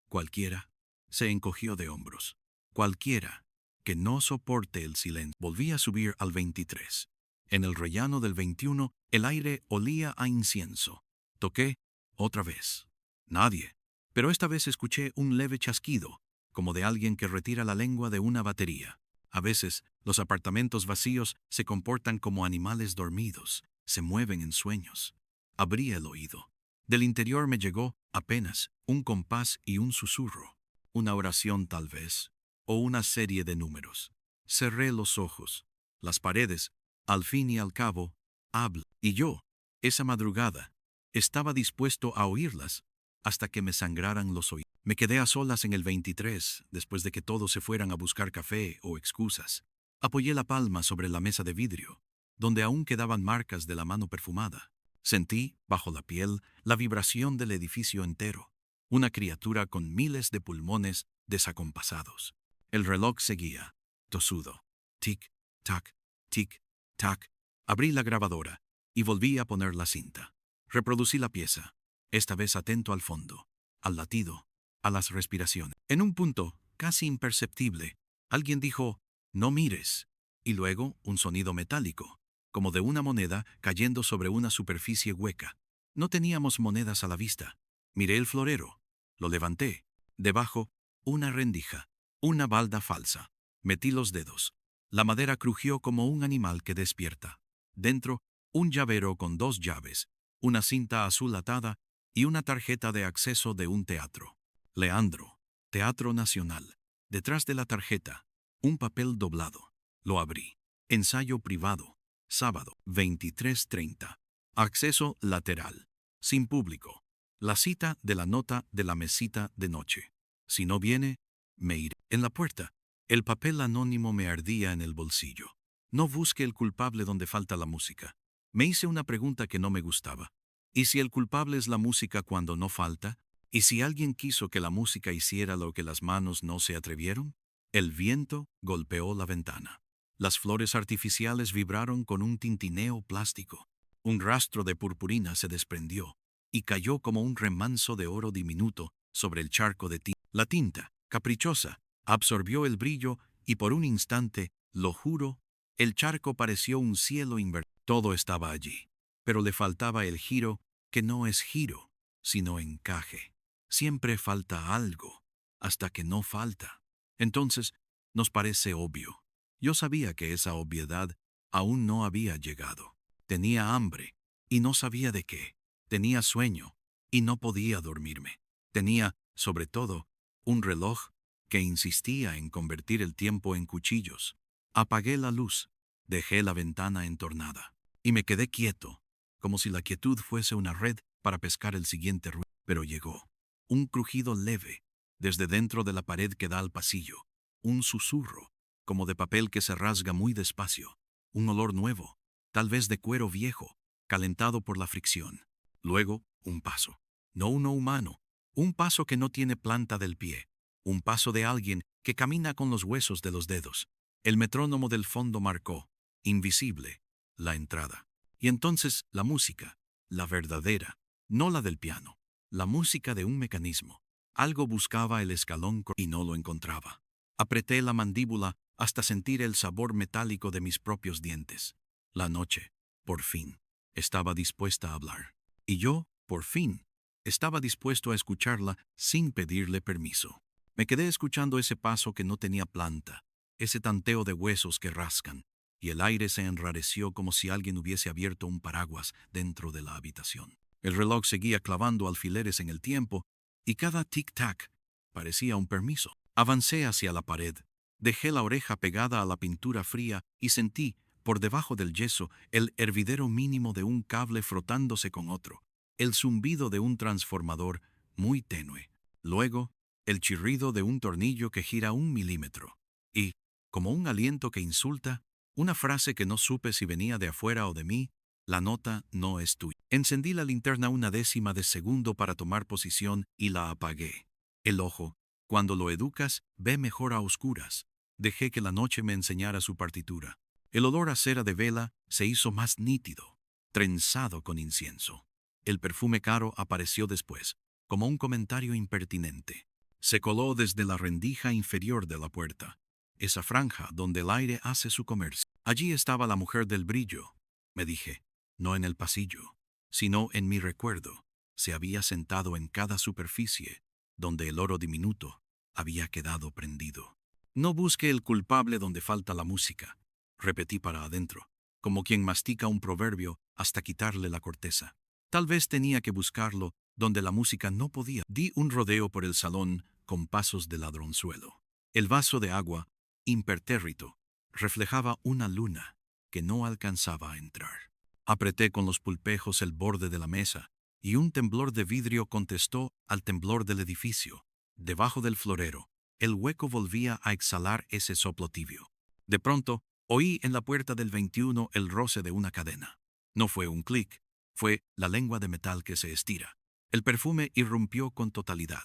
Cualquiera se encogió de hombros. Cualquiera que no soporte el silencio. Volví a subir al 23. En el rellano del 21, el aire olía a incienso. Toqué otra vez. Nadie. Pero esta vez escuché un leve chasquido, como de alguien que retira la lengua de una batería. A veces, Los apartamentos vacíos se comportan como animales dormidos, se mueven en sueños. Abrí el oído. Del interior me llegó, apenas, un compás y un susurro. Una oración tal vez, o una serie de números. Cerré los ojos. Las paredes, al fin y al cabo, hablan. Y yo, esa madrugada, estaba dispuesto a oírlas hasta que me sangraran los oídos. Me quedé a solas en el 23, después de que todos se fueran a buscar café o excusas. Apoyé la palma sobre la mesa de vidrio, donde aún quedaban marcas de la mano perfumada. Sentí, bajo la piel, la vibración del edificio entero. Una criatura con miles de pulmones desacompasados. El reloj seguía, tosudo. Tic, tac, tic, tac. Abrí la grabadora y volví a poner la cinta. Reproducí la pieza, esta vez atento al fondo, al latido, a las respiraciones. En un punto, casi imperceptible, alguien dijo, «No mires», y luego un sonido metálico, como de una moneda cayendo sobre una superficie hueca. No teníamos monedas a la vista. Miré el florero, lo levanté. Debajo, una rendija, una balda falsa. Metí los dedos. La madera crujió como un animal que despierta. Dentro, un llavero con 2 llaves, una cinta azul atada y una tarjeta de acceso de un teatro. Leandro, Teatro Nacional. Detrás de la tarjeta, un papel doblado. Lo abrí. Ensayo privado. Sábado, 23:30. Acceso lateral. Sin público. La cita de la nota de la mesita de noche. Si no viene, me iré. En la puerta, el papel anónimo me ardía en el bolsillo. No busque el culpable donde falta la música. Me hice una pregunta que no me gustaba. ¿Y si el culpable es la música cuando no falta? ¿Y si alguien quiso que la música hiciera lo que las manos no se atrevieron? El viento golpeó la ventana. Las flores artificiales vibraron con un tintineo plástico. Un rastro de purpurina se desprendió y cayó como un remanso de oro diminuto sobre el charco de tinta. La tinta, caprichosa, absorbió el brillo y por un instante, lo juro, el charco pareció un cielo invertido. Todo estaba allí, pero le faltaba el giro, que no es giro, sino encaje. Siempre falta algo, hasta que no falta. Entonces, nos parece obvio. Yo sabía que esa obviedad aún no había llegado. Tenía hambre, y no sabía de qué. Tenía sueño, y no podía dormirme. Tenía, sobre todo, un reloj que insistía en convertir el tiempo en cuchillos. Apagué la luz, dejé la ventana entornada, y me quedé quieto, como si la quietud fuese una red para pescar el siguiente ruido. Pero llegó. Un crujido leve, desde dentro de la pared que da al pasillo. Un susurro, como de papel que se rasga muy despacio. Un olor nuevo, tal vez de cuero viejo, calentado por la fricción. Luego, un paso. No uno humano. Un paso que no tiene planta del pie. Un paso de alguien que camina con los huesos de los dedos. El metrónomo del fondo marcó, invisible, la entrada. Y entonces la música, la verdadera, no la del piano. La música de un mecanismo. Algo buscaba el escalón y no lo encontraba. Apreté la mandíbula hasta sentir el sabor metálico de mis propios dientes. La noche, por fin, estaba dispuesta a hablar. Y yo, por fin, estaba dispuesto a escucharla sin pedirle permiso. Me quedé escuchando ese paso que no tenía planta, ese tanteo de huesos que rascan, y el aire se enrareció como si alguien hubiese abierto un paraguas dentro de la habitación. El reloj seguía clavando alfileres en el tiempo, y cada tic-tac parecía un permiso. Avancé hacia la pared, dejé la oreja pegada a la pintura fría y sentí, por debajo del yeso, el hervidero mínimo de un cable frotándose con otro, el zumbido de un transformador muy tenue. Luego, el chirrido de un tornillo que gira 1 milímetro. Y, como un aliento que insulta, una frase que no supe si venía de afuera o de mí: la nota no es tuya. Encendí la linterna una décima de segundo para tomar posición y la apagué. El ojo, cuando lo educas, ve mejor a oscuras. Dejé que la noche me enseñara su partitura. El olor a cera de vela se hizo más nítido, trenzado con incienso. El perfume caro apareció después, como un comentario impertinente. Se coló desde la rendija inferior de la puerta, esa franja donde el aire hace su comercio. Allí estaba la mujer del brillo, me dije, no en el pasillo, sino en mi recuerdo. Se había sentado en cada superficie, donde el oro diminuto había quedado prendido. No busque el culpable donde falta la música, repetí para adentro, como quien mastica un proverbio hasta quitarle la corteza. Tal vez tenía que buscarlo donde la música no podía. Di un rodeo por el salón con pasos de ladronzuelo. El vaso de agua, impertérrito, reflejaba una luna que no alcanzaba a entrar. Apreté con los pulpejos el borde de la mesa, y un temblor de vidrio contestó al temblor del edificio. Debajo del florero, el hueco volvía a exhalar ese soplo tibio. De pronto, oí en la puerta del 21 el roce de una cadena. No fue un clic, fue la lengua de metal que se estira. El perfume irrumpió con totalidad.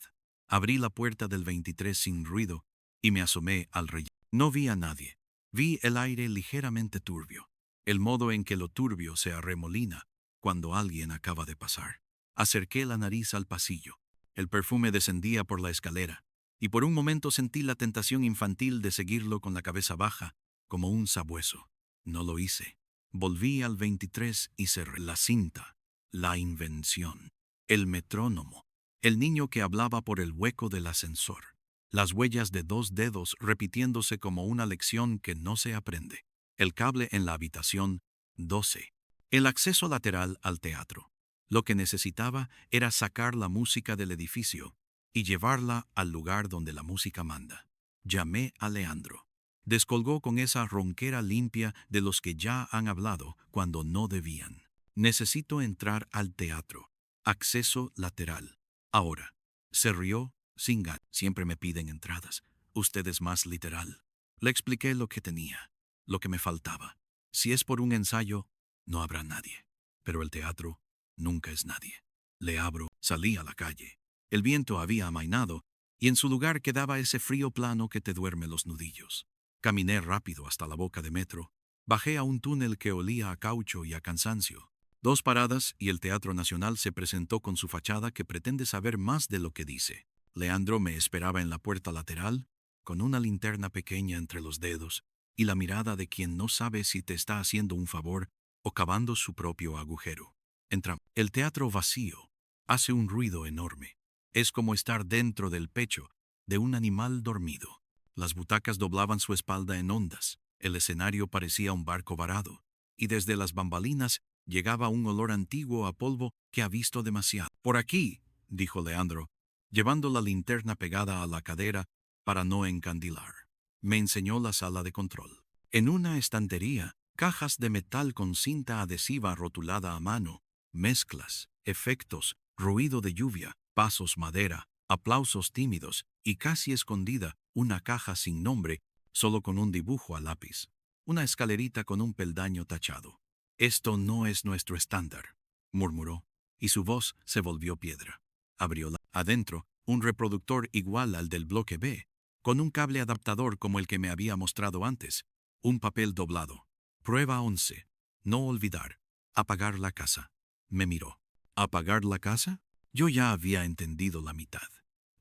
Abrí la puerta del 23 sin ruido y me asomé al relleno. No vi a nadie. Vi el aire ligeramente turbio, el modo en que lo turbio se arremolina cuando alguien acaba de pasar. Acerqué la nariz al pasillo. El perfume descendía por la escalera, y por un momento sentí la tentación infantil de seguirlo con la cabeza baja, como un sabueso. No lo hice. Volví al 23 y cerré la cinta, la invención, el metrónomo, el niño que hablaba por el hueco del ascensor, las huellas de 2 dedos repitiéndose como una lección que no se aprende, el cable en la habitación 12, el acceso lateral al teatro. Lo que necesitaba era sacar la música del edificio y llevarla al lugar donde la música manda. Llamé a Leandro. Descolgó con esa ronquera limpia de los que ya han hablado cuando no debían. Necesito entrar al teatro. Acceso lateral. Ahora. Se rió sin ganas. Siempre me piden entradas. Usted es más literal. Le expliqué lo que tenía, lo que me faltaba. Si es por un ensayo, no habrá nadie. Pero el teatro nunca es nadie. Le abro, salí a la calle. El viento había amainado, y en su lugar quedaba ese frío plano que te duerme los nudillos. Caminé rápido hasta la boca de metro. Bajé a un túnel que olía a caucho y a cansancio. 2 paradas y el Teatro Nacional se presentó con su fachada que pretende saber más de lo que dice. Leandro me esperaba en la puerta lateral, con una linterna pequeña entre los dedos, y la mirada de quien no sabe si te está haciendo un favor o cavando su propio agujero. Entramos. El teatro vacío hace un ruido enorme. Es como estar dentro del pecho de un animal dormido. Las butacas doblaban su espalda en ondas, el escenario parecía un barco varado, y desde las bambalinas llegaba un olor antiguo a polvo que ha visto demasiado. Por aquí, dijo Leandro, llevando la linterna pegada a la cadera para no encandilar. Me enseñó la sala de control. En una estantería, cajas de metal con cinta adhesiva rotulada a mano, mezclas, efectos, ruido de lluvia, pasos madera, aplausos tímidos y casi escondida una caja sin nombre, solo con un dibujo a lápiz. Una escalerita con un peldaño tachado. Esto no es nuestro estándar, murmuró, y su voz se volvió piedra. Abrióla. Adentro, un reproductor igual al del bloque B, con un cable adaptador como el que me había mostrado antes, un papel doblado. Prueba 11. No olvidar. Apagar la casa. Me miró. ¿Apagar la casa? Yo ya había entendido la mitad.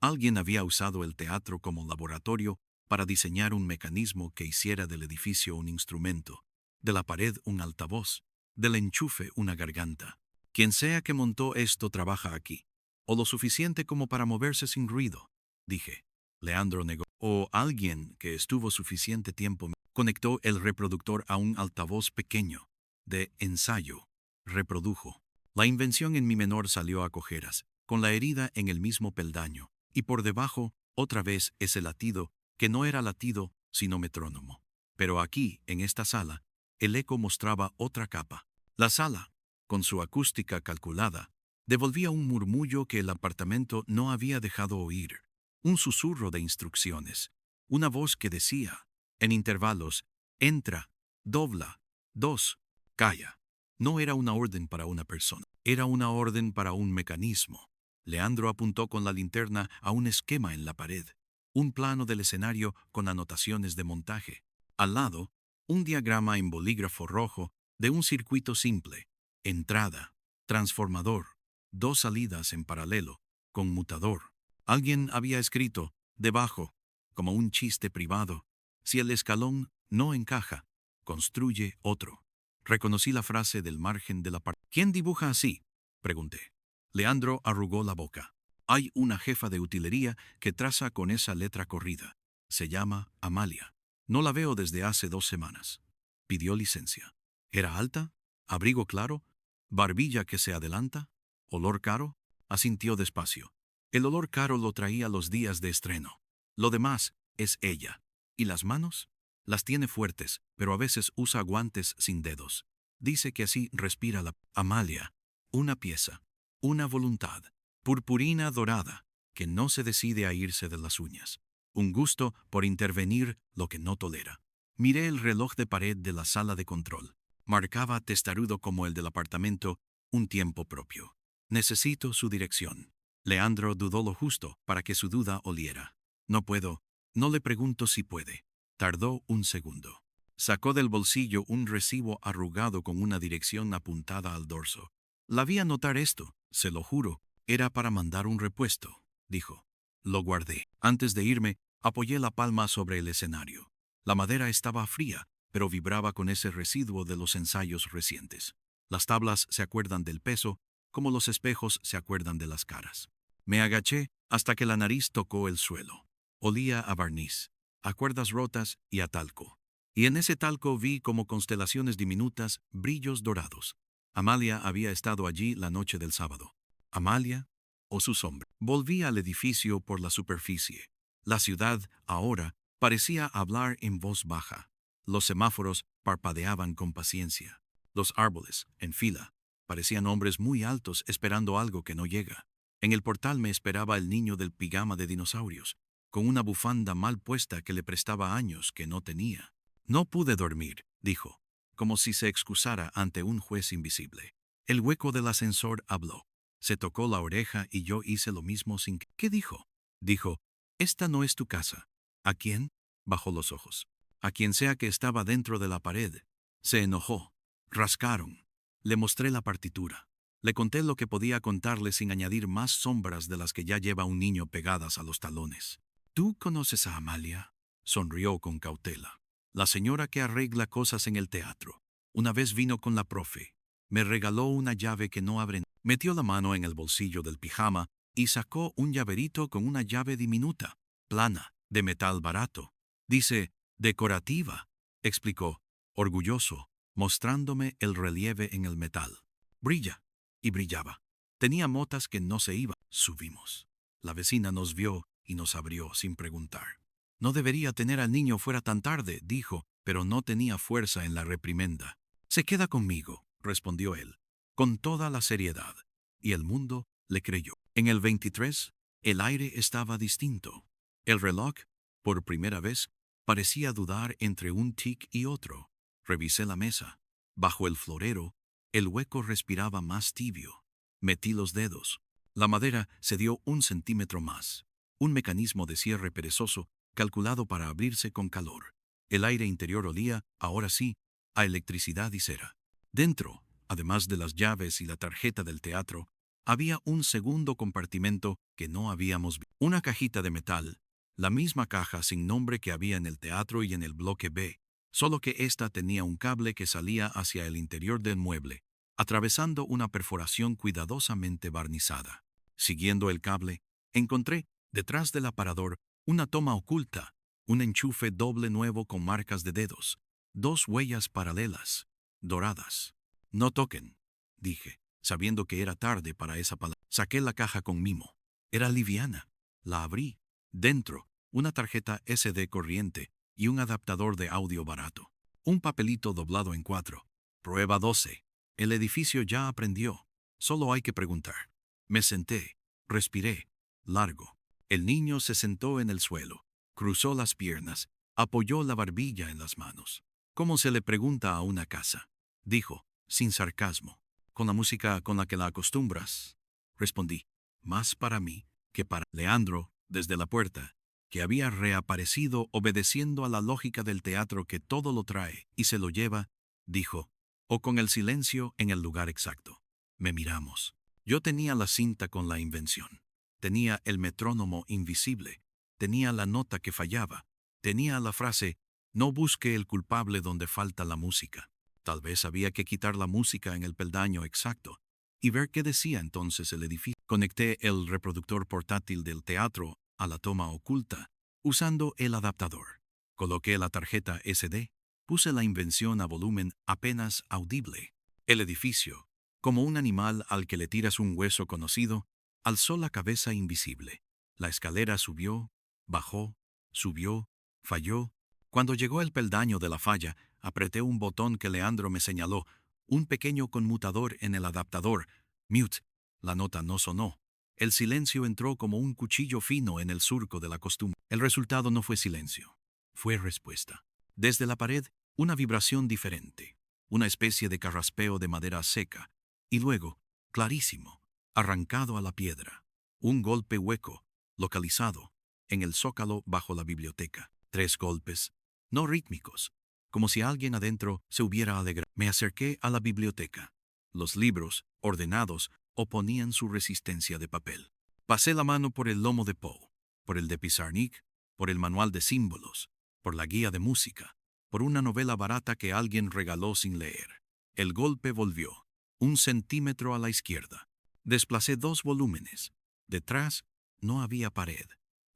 Alguien había usado el teatro como laboratorio para diseñar un mecanismo que hiciera del edificio un instrumento, de la pared un altavoz, del enchufe una garganta. Quien sea que montó esto trabaja aquí, o lo suficiente como para moverse sin ruido, dije. Leandro negó. O alguien que estuvo suficiente tiempo. Conectó el reproductor a un altavoz pequeño, de ensayo. Reprodujo. La invención en mi menor salió a cojeras, con la herida en el mismo peldaño, y por debajo, otra vez ese latido, que no era latido, sino metrónomo. Pero aquí, en esta sala, el eco mostraba otra capa. La sala, con su acústica calculada, devolvía un murmullo que el apartamento no había dejado oír. Un susurro de instrucciones. Una voz que decía, en intervalos, entra, dobla, 2, calla. No era una orden para una persona, era una orden para un mecanismo. Leandro apuntó con la linterna a un esquema en la pared, un plano del escenario con anotaciones de montaje. Al lado, un diagrama en bolígrafo rojo de un circuito simple, entrada, transformador, 2 salidas en paralelo, conmutador. Alguien había escrito, debajo, como un chiste privado, si el escalón no encaja, construye otro. Reconocí la frase del margen de la parte. ¿Quién dibuja así?, pregunté. Leandro arrugó la boca. Hay una jefa de utilería que traza con esa letra corrida. Se llama Amalia. No la veo desde hace 2 semanas. Pidió licencia. ¿Era alta? ¿Abrigo claro? ¿Barbilla que se adelanta? ¿Olor caro? Asintió despacio. El olor caro lo traía los días de estreno. Lo demás es ella. ¿Y las manos? Las tiene fuertes, pero a veces usa guantes sin dedos. Dice que así respira la Amalia. Una pieza. Una voluntad. Purpurina dorada, que no se decide a irse de las uñas. Un gusto por intervenir lo que no tolera. Miré el reloj de pared de la sala de control. Marcaba testarudo como el del apartamento un tiempo propio. Necesito su dirección. Leandro dudó lo justo para que su duda oliera. No puedo. No le pregunto si puede. Tardó un segundo. Sacó del bolsillo un recibo arrugado con una dirección apuntada al dorso. La vi anotar esto, se lo juro. Era para mandar un repuesto, dijo. Lo guardé. Antes de irme, apoyé la palma sobre el escenario. La madera estaba fría, pero vibraba con ese residuo de los ensayos recientes. Las tablas se acuerdan del peso, como los espejos se acuerdan de las caras. Me agaché hasta que la nariz tocó el suelo. Olía a barniz, a cuerdas rotas y a talco. Y en ese talco vi como constelaciones diminutas brillos dorados. Amalia había estado allí la noche del sábado. Amalia o su sombra. Volví al edificio por la superficie. La ciudad, ahora, parecía hablar en voz baja. Los semáforos parpadeaban con paciencia. Los árboles, en fila, parecían hombres muy altos esperando algo que no llega. En el portal me esperaba el niño del pijama de dinosaurios, con una bufanda mal puesta que le prestaba años que no tenía. No pude dormir, dijo, como si se excusara ante un juez invisible. El hueco del ascensor habló. Se tocó la oreja y yo hice lo mismo sin que... ¿Qué dijo? Dijo, esta no es tu casa. ¿A quién? Bajó los ojos. A quien sea que estaba dentro de la pared. Se enojó. Rascaron. Le mostré la partitura. Le conté lo que podía contarle sin añadir más sombras de las que ya lleva un niño pegadas a los talones. ¿Tú conoces a Amalia? Sonrió con cautela. La señora que arregla cosas en el teatro. Una vez vino con la profe. Me regaló una llave que no abre. Metió la mano en el bolsillo del pijama y sacó un llaverito con una llave diminuta, plana, de metal barato. Dice, decorativa, explicó, orgulloso, mostrándome el relieve en el metal. Brilla. Y brillaba. Tenía motas que no se iban. Subimos. La vecina nos vio y nos abrió sin preguntar. No debería tener al niño fuera tan tarde, dijo, pero no tenía fuerza en la reprimenda. Se queda conmigo, respondió él, con toda la seriedad. Y el mundo le creyó. En el 23, el aire estaba distinto. El reloj, por primera vez, parecía dudar entre un tic y otro. Revisé la mesa. Bajo el florero, el hueco respiraba más tibio. Metí los dedos. La madera se dio 1 centímetro más. Un mecanismo de cierre perezoso, calculado para abrirse con calor. El aire interior olía, ahora sí, a electricidad y cera. Dentro, además de las llaves y la tarjeta del teatro, había un segundo compartimento que no habíamos visto. Una cajita de metal, la misma caja sin nombre que había en el teatro y en el bloque B, solo que ésta tenía un cable que salía hacia el interior del mueble, atravesando una perforación cuidadosamente barnizada. Siguiendo el cable, encontré, detrás del aparador, una toma oculta, un enchufe doble nuevo con marcas de dedos, 2 huellas paralelas, doradas. No toquen, dije, sabiendo que era tarde para esa palabra. Saqué la caja con mimo. Era liviana. La abrí. Dentro, una tarjeta SD corriente y un adaptador de audio barato. Un papelito doblado en 4. Prueba 12. El edificio ya aprendió. Solo hay que preguntar. Me senté. Respiré. Largo. El niño se sentó en el suelo. Cruzó las piernas. Apoyó la barbilla en las manos. ¿Cómo se le pregunta a una casa? Dijo, sin sarcasmo. Con la música con la que la acostumbras. Respondí, más para mí que para Leandro, desde la puerta, que había reaparecido obedeciendo a la lógica del teatro que todo lo trae y se lo lleva, dijo, o con el silencio en el lugar exacto. Me miramos. Yo tenía la cinta con la invención. Tenía el metrónomo invisible. Tenía la nota que fallaba. Tenía la frase, no busque el culpable donde falta la música. Tal vez había que quitar la música en el peldaño exacto y ver qué decía entonces el edificio. Conecté el reproductor portátil del teatro a la toma oculta. Usando el adaptador, coloqué la tarjeta SD, puse la invención a volumen apenas audible. El edificio, como un animal al que le tiras un hueso conocido, alzó la cabeza invisible. La escalera subió, bajó, subió, falló. Cuando llegó el peldaño de la falla, apreté un botón que Leandro me señaló, un pequeño conmutador en el adaptador. Mute. La nota no sonó. El silencio entró como un cuchillo fino en el surco de la costumbre. El resultado no fue silencio, fue respuesta. Desde la pared, una vibración diferente, una especie de carraspeo de madera seca, y luego, clarísimo, arrancado a la piedra, un golpe hueco, localizado, en el zócalo bajo la biblioteca. 3 golpes, no rítmicos, como si alguien adentro se hubiera alegrado. Me acerqué a la biblioteca. Los libros, ordenados, oponían su resistencia de papel. Pasé la mano por el lomo de Poe, por el de Pizarnik, por el manual de símbolos, por la guía de música, por una novela barata que alguien regaló sin leer. El golpe volvió, 1 centímetro a la izquierda. Desplacé 2 volúmenes. Detrás no había pared.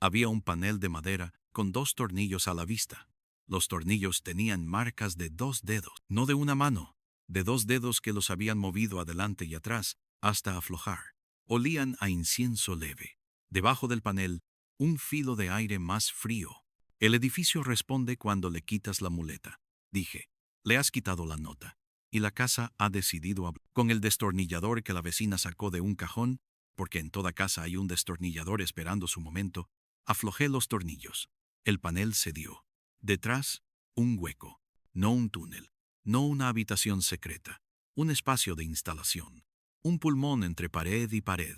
Había un panel de madera con 2 tornillos a la vista. Los tornillos tenían marcas de 2 dedos, no de una mano, de 2 dedos que los habían movido adelante y atrás hasta aflojar. Olían a incienso leve. Debajo del panel, un filo de aire más frío. El edificio responde cuando le quitas la muleta. Dije, le has quitado la nota. Y la casa ha decidido hablar. Con el destornillador que la vecina sacó de un cajón, porque en toda casa hay un destornillador esperando su momento, aflojé los tornillos. El panel cedió. Detrás, un hueco. No un túnel. No una habitación secreta. Un espacio de instalación. Un pulmón entre pared y pared,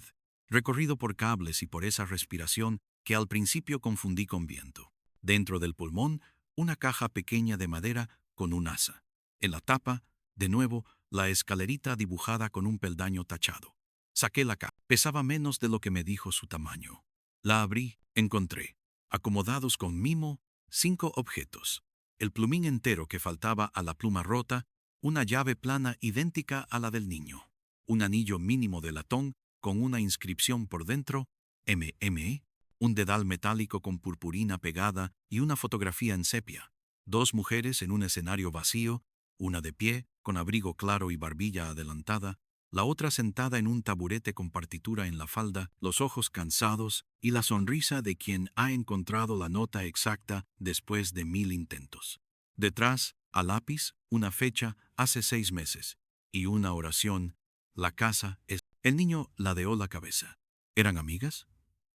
recorrido por cables y por esa respiración que al principio confundí con viento. Dentro del pulmón, una caja pequeña de madera con un asa. En la tapa, de nuevo, la escalerita dibujada con un peldaño tachado. Saqué la caja. Pesaba menos de lo que me dijo su tamaño. La abrí, encontré, acomodados con mimo, 5 objetos. El plumín entero que faltaba a la pluma rota, una llave plana idéntica a la del niño. Un anillo mínimo de latón con una inscripción por dentro, MME, un dedal metálico con purpurina pegada y una fotografía en sepia. 2 mujeres en un escenario vacío, una de pie, con abrigo claro y barbilla adelantada, la otra sentada en un taburete con partitura en la falda, los ojos cansados y la sonrisa de quien ha encontrado la nota exacta después de 1000 intentos. Detrás, a lápiz, una fecha hace 6 meses y una oración. La casa es... El niño ladeó la cabeza. ¿Eran amigas?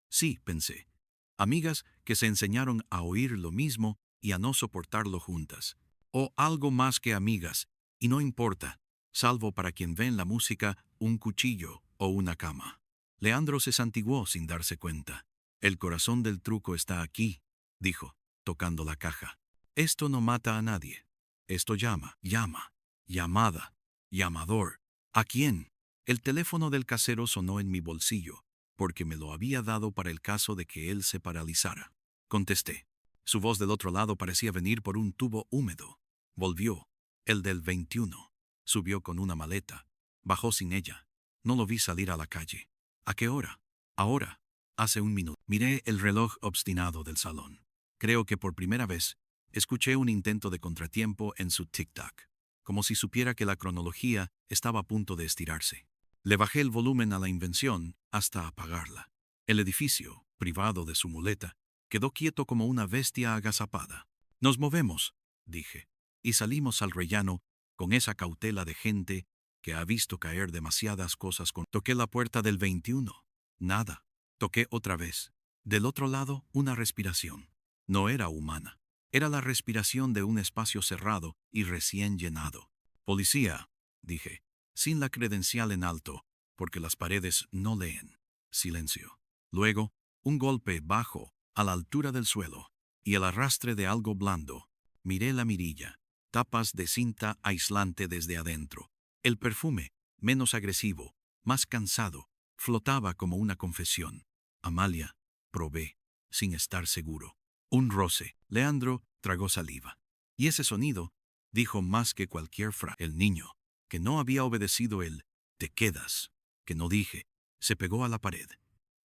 Sí, pensé. Amigas que se enseñaron a oír lo mismo y a no soportarlo juntas. O algo más que amigas, y no importa, salvo para quien ve en la música un cuchillo o una cama. Leandro se santiguó sin darse cuenta. El corazón del truco está aquí, dijo, tocando la caja. Esto no mata a nadie. Esto llama, llamada, llamador. ¿A quién? El teléfono del casero sonó en mi bolsillo, porque me lo había dado para el caso de que él se paralizara. Contesté. Su voz del otro lado parecía venir por un tubo húmedo. Volvió. El del 21. Subió con una maleta. Bajó sin ella. No lo vi salir a la calle. ¿A qué hora? Ahora. Hace 1 minuto. Miré el reloj obstinado del salón. Creo que por primera vez escuché un intento de contratiempo en su tic-tac, como si supiera que la cronología estaba a punto de estirarse. Le bajé el volumen a la invención hasta apagarla. El edificio, privado de su muleta, quedó quieto como una bestia agazapada. Nos movemos, dije, y salimos al rellano con esa cautela de gente que ha visto caer demasiadas cosas con... Toqué la puerta del 21. Nada. Toqué otra vez. Del otro lado, una respiración. No era humana. Era la respiración de un espacio cerrado y recién llenado. Policía, dije, sin la credencial en alto, porque las paredes no leen. Silencio. Luego, un golpe bajo, a la altura del suelo, y el arrastre de algo blando. Miré la mirilla, tapas de cinta aislante desde adentro. El perfume, menos agresivo, más cansado, flotaba como una confesión. Amalia, probé, sin estar seguro. Un roce. Leandro tragó saliva. Y ese sonido dijo más que cualquier frase. El niño, que no había obedecido el «te quedas», que no dije, se pegó a la pared,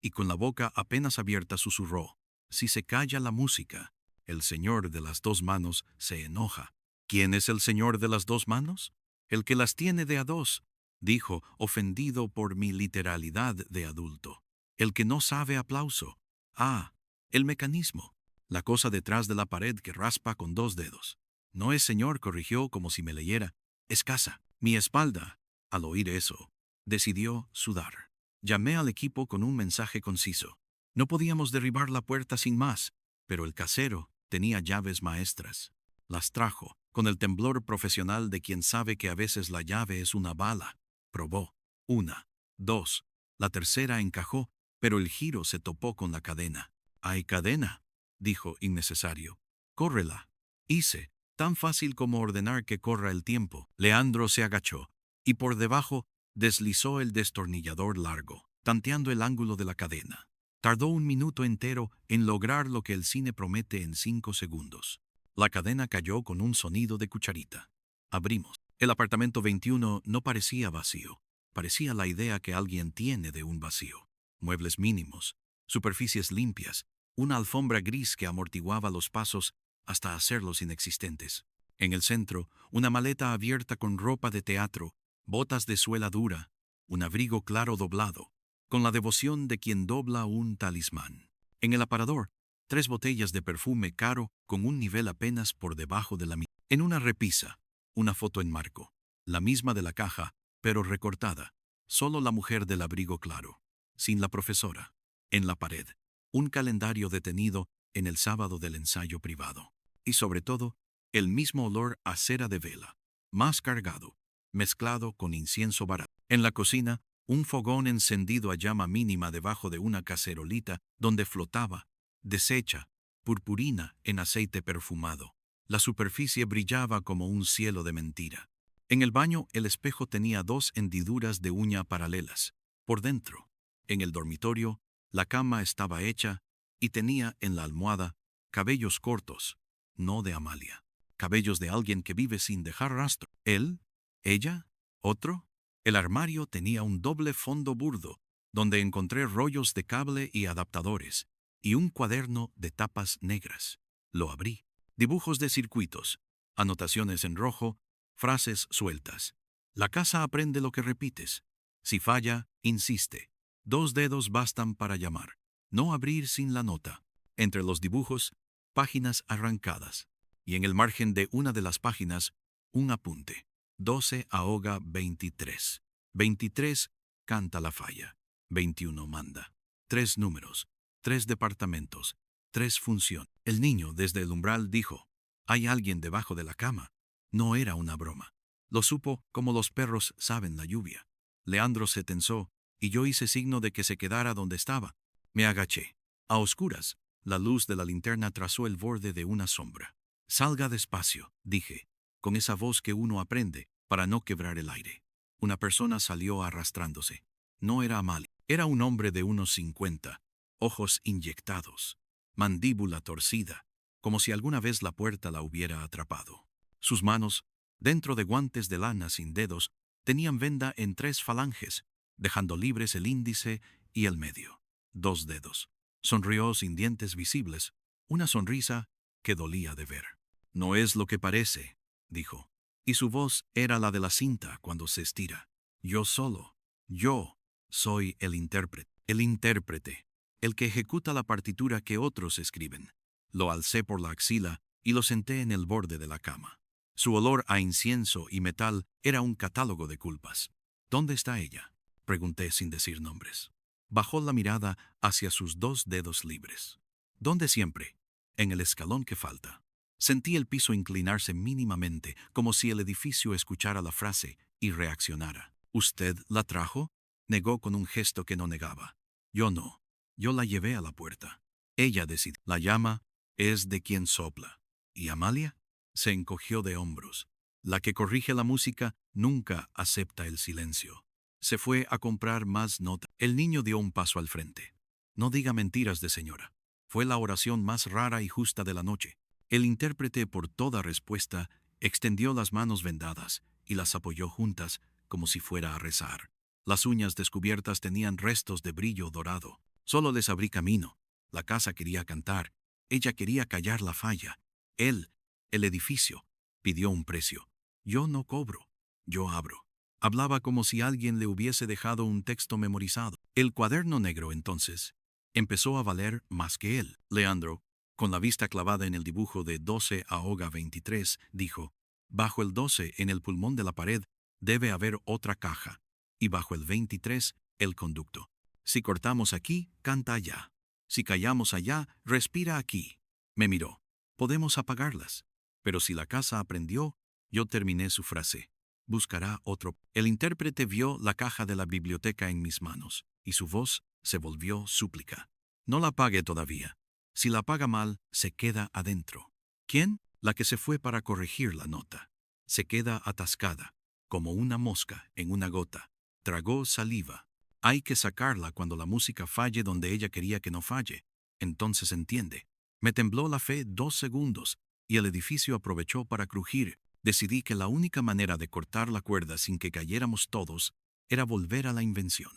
y con la boca apenas abierta susurró Si se calla la música, el señor de las dos manos se enoja. ¿Quién es el señor de las dos manos? El que las tiene de a dos, dijo, ofendido por mi literalidad de adulto. El que no sabe aplauso. Ah, el mecanismo. La cosa detrás de la pared que raspa con dos dedos. No es señor, corrigió como si me leyera. Es casa. Mi espalda, al oír eso, decidió sudar. Llamé al equipo con un mensaje conciso. No podíamos derribar la puerta sin más, pero el casero tenía llaves maestras. Las trajo, con el temblor profesional de quien sabe que a veces la llave es una bala. Probó. Una, dos. La tercera encajó, pero el giro se topó con la cadena. «Hay cadena», dijo innecesario. «Córrela». Hice, tan fácil como ordenar que corra el tiempo. Leandro se agachó, y por debajo deslizó el destornillador largo, tanteando el ángulo de la cadena. Tardó un minuto entero en lograr lo que el cine promete en 5 segundos. La cadena cayó con un sonido de cucharita. Abrimos. El apartamento 21 no parecía vacío. Parecía la idea que alguien tiene de un vacío. Muebles mínimos, superficies limpias, una alfombra gris que amortiguaba los pasos hasta hacerlos inexistentes. En el centro, una maleta abierta con ropa de teatro, botas de suela dura, un abrigo claro doblado, con la devoción de quien dobla un talismán. En el aparador, 3 botellas de perfume caro con un nivel apenas por debajo de la mitad. En una repisa, una foto en marco, la misma de la caja, pero recortada. Solo la mujer del abrigo claro, sin la profesora. En la pared, un calendario detenido en el sábado del ensayo privado. Y sobre todo, el mismo olor a cera de vela, más cargado, mezclado con incienso barato. En la cocina, un fogón encendido a llama mínima debajo de una cacerolita donde flotaba, deshecha, purpurina en aceite perfumado. La superficie brillaba como un cielo de mentira. En el baño, el espejo tenía 2 hendiduras de uña paralelas. Por dentro, en el dormitorio, la cama estaba hecha y tenía en la almohada cabellos cortos, no de Amalia. Cabellos de alguien que vive sin dejar rastro. ¿Él? ¿Ella? ¿Otro? El armario tenía un doble fondo burdo, donde encontré rollos de cable y adaptadores, y un cuaderno de tapas negras. Lo abrí. Dibujos de circuitos, anotaciones en rojo, frases sueltas. La casa aprende lo que repites. Si falla, insiste. 2 dedos bastan para llamar. No abrir sin la nota. Entre los dibujos, páginas arrancadas. Y en el margen de una de las páginas, un apunte. 12 ahoga 23. 23 canta la falla. 21 manda. 3 números. 3 departamentos. 3 funciones. El niño desde el umbral dijo: «Hay alguien debajo de la cama». No era una broma. Lo supo como los perros saben la lluvia. Leandro se tensó, y yo hice signo de que se quedara donde estaba. Me agaché. A oscuras, la luz de la linterna trazó el borde de una sombra. «Salga despacio», dije, con esa voz que uno aprende para no quebrar el aire. Una persona salió arrastrándose. No era Amalia. Era un hombre de unos 50, ojos inyectados, mandíbula torcida, como si alguna vez la puerta la hubiera atrapado. Sus manos, dentro de guantes de lana sin dedos, tenían venda en 3 falanges, dejando libres el índice y el medio. 2 dedos. Sonrió sin dientes visibles, una sonrisa que dolía de ver. «No es lo que parece», dijo, y su voz era la de la cinta cuando se estira. «Yo soy el intérprete, el que ejecuta la partitura que otros escriben». Lo alcé por la axila y lo senté en el borde de la cama. Su olor a incienso y metal era un catálogo de culpas. «¿Dónde está ella?», pregunté sin decir nombres. Bajó la mirada hacia sus 2 dedos libres. «¿Dónde siempre?». «En el escalón que falta». Sentí el piso inclinarse mínimamente, como si el edificio escuchara la frase y reaccionara. «¿Usted la trajo?», negó con un gesto que no negaba. «Yo no. Yo la llevé a la puerta». Ella decidió. «La llama es de quien sopla». «¿Y Amalia?». Se encogió de hombros. «La que corrige la música nunca acepta el silencio». Se fue a comprar más nota. El niño dio un paso al frente. «No diga mentiras de señora». Fue la oración más rara y justa de la noche. El intérprete, por toda respuesta, extendió las manos vendadas y las apoyó juntas como si fuera a rezar. Las uñas descubiertas tenían restos de brillo dorado. «Solo les abrí camino». La casa quería cantar. Ella quería callar la falla. Él, el edificio, pidió un precio. Yo no cobro. Yo abro. Hablaba como si alguien le hubiese dejado un texto memorizado. El cuaderno negro, entonces, empezó a valer más que él. Leandro, con la vista clavada en el dibujo de 12 ahoga 23, dijo: bajo el 12, en el pulmón de la pared, debe haber otra caja, y bajo el 23, el conducto. Si cortamos aquí, canta allá. Si callamos allá, respira aquí. Me miró. Podemos apagarlas. Pero si la casa aprendió, yo terminé su frase. Buscará otro. El intérprete vio la caja de la biblioteca en mis manos, y su voz se volvió súplica. No la apague todavía. Si la apaga mal, se queda adentro. ¿Quién? La que se fue para corregir la nota. Se queda atascada, como una mosca en una gota. Tragó saliva. Hay que sacarla cuando la música falle donde ella quería que no falle. Entonces entiende. Me tembló la fe 2 segundos, y el edificio aprovechó para crujir. Decidí que la única manera de cortar la cuerda sin que cayéramos todos era volver a la invención.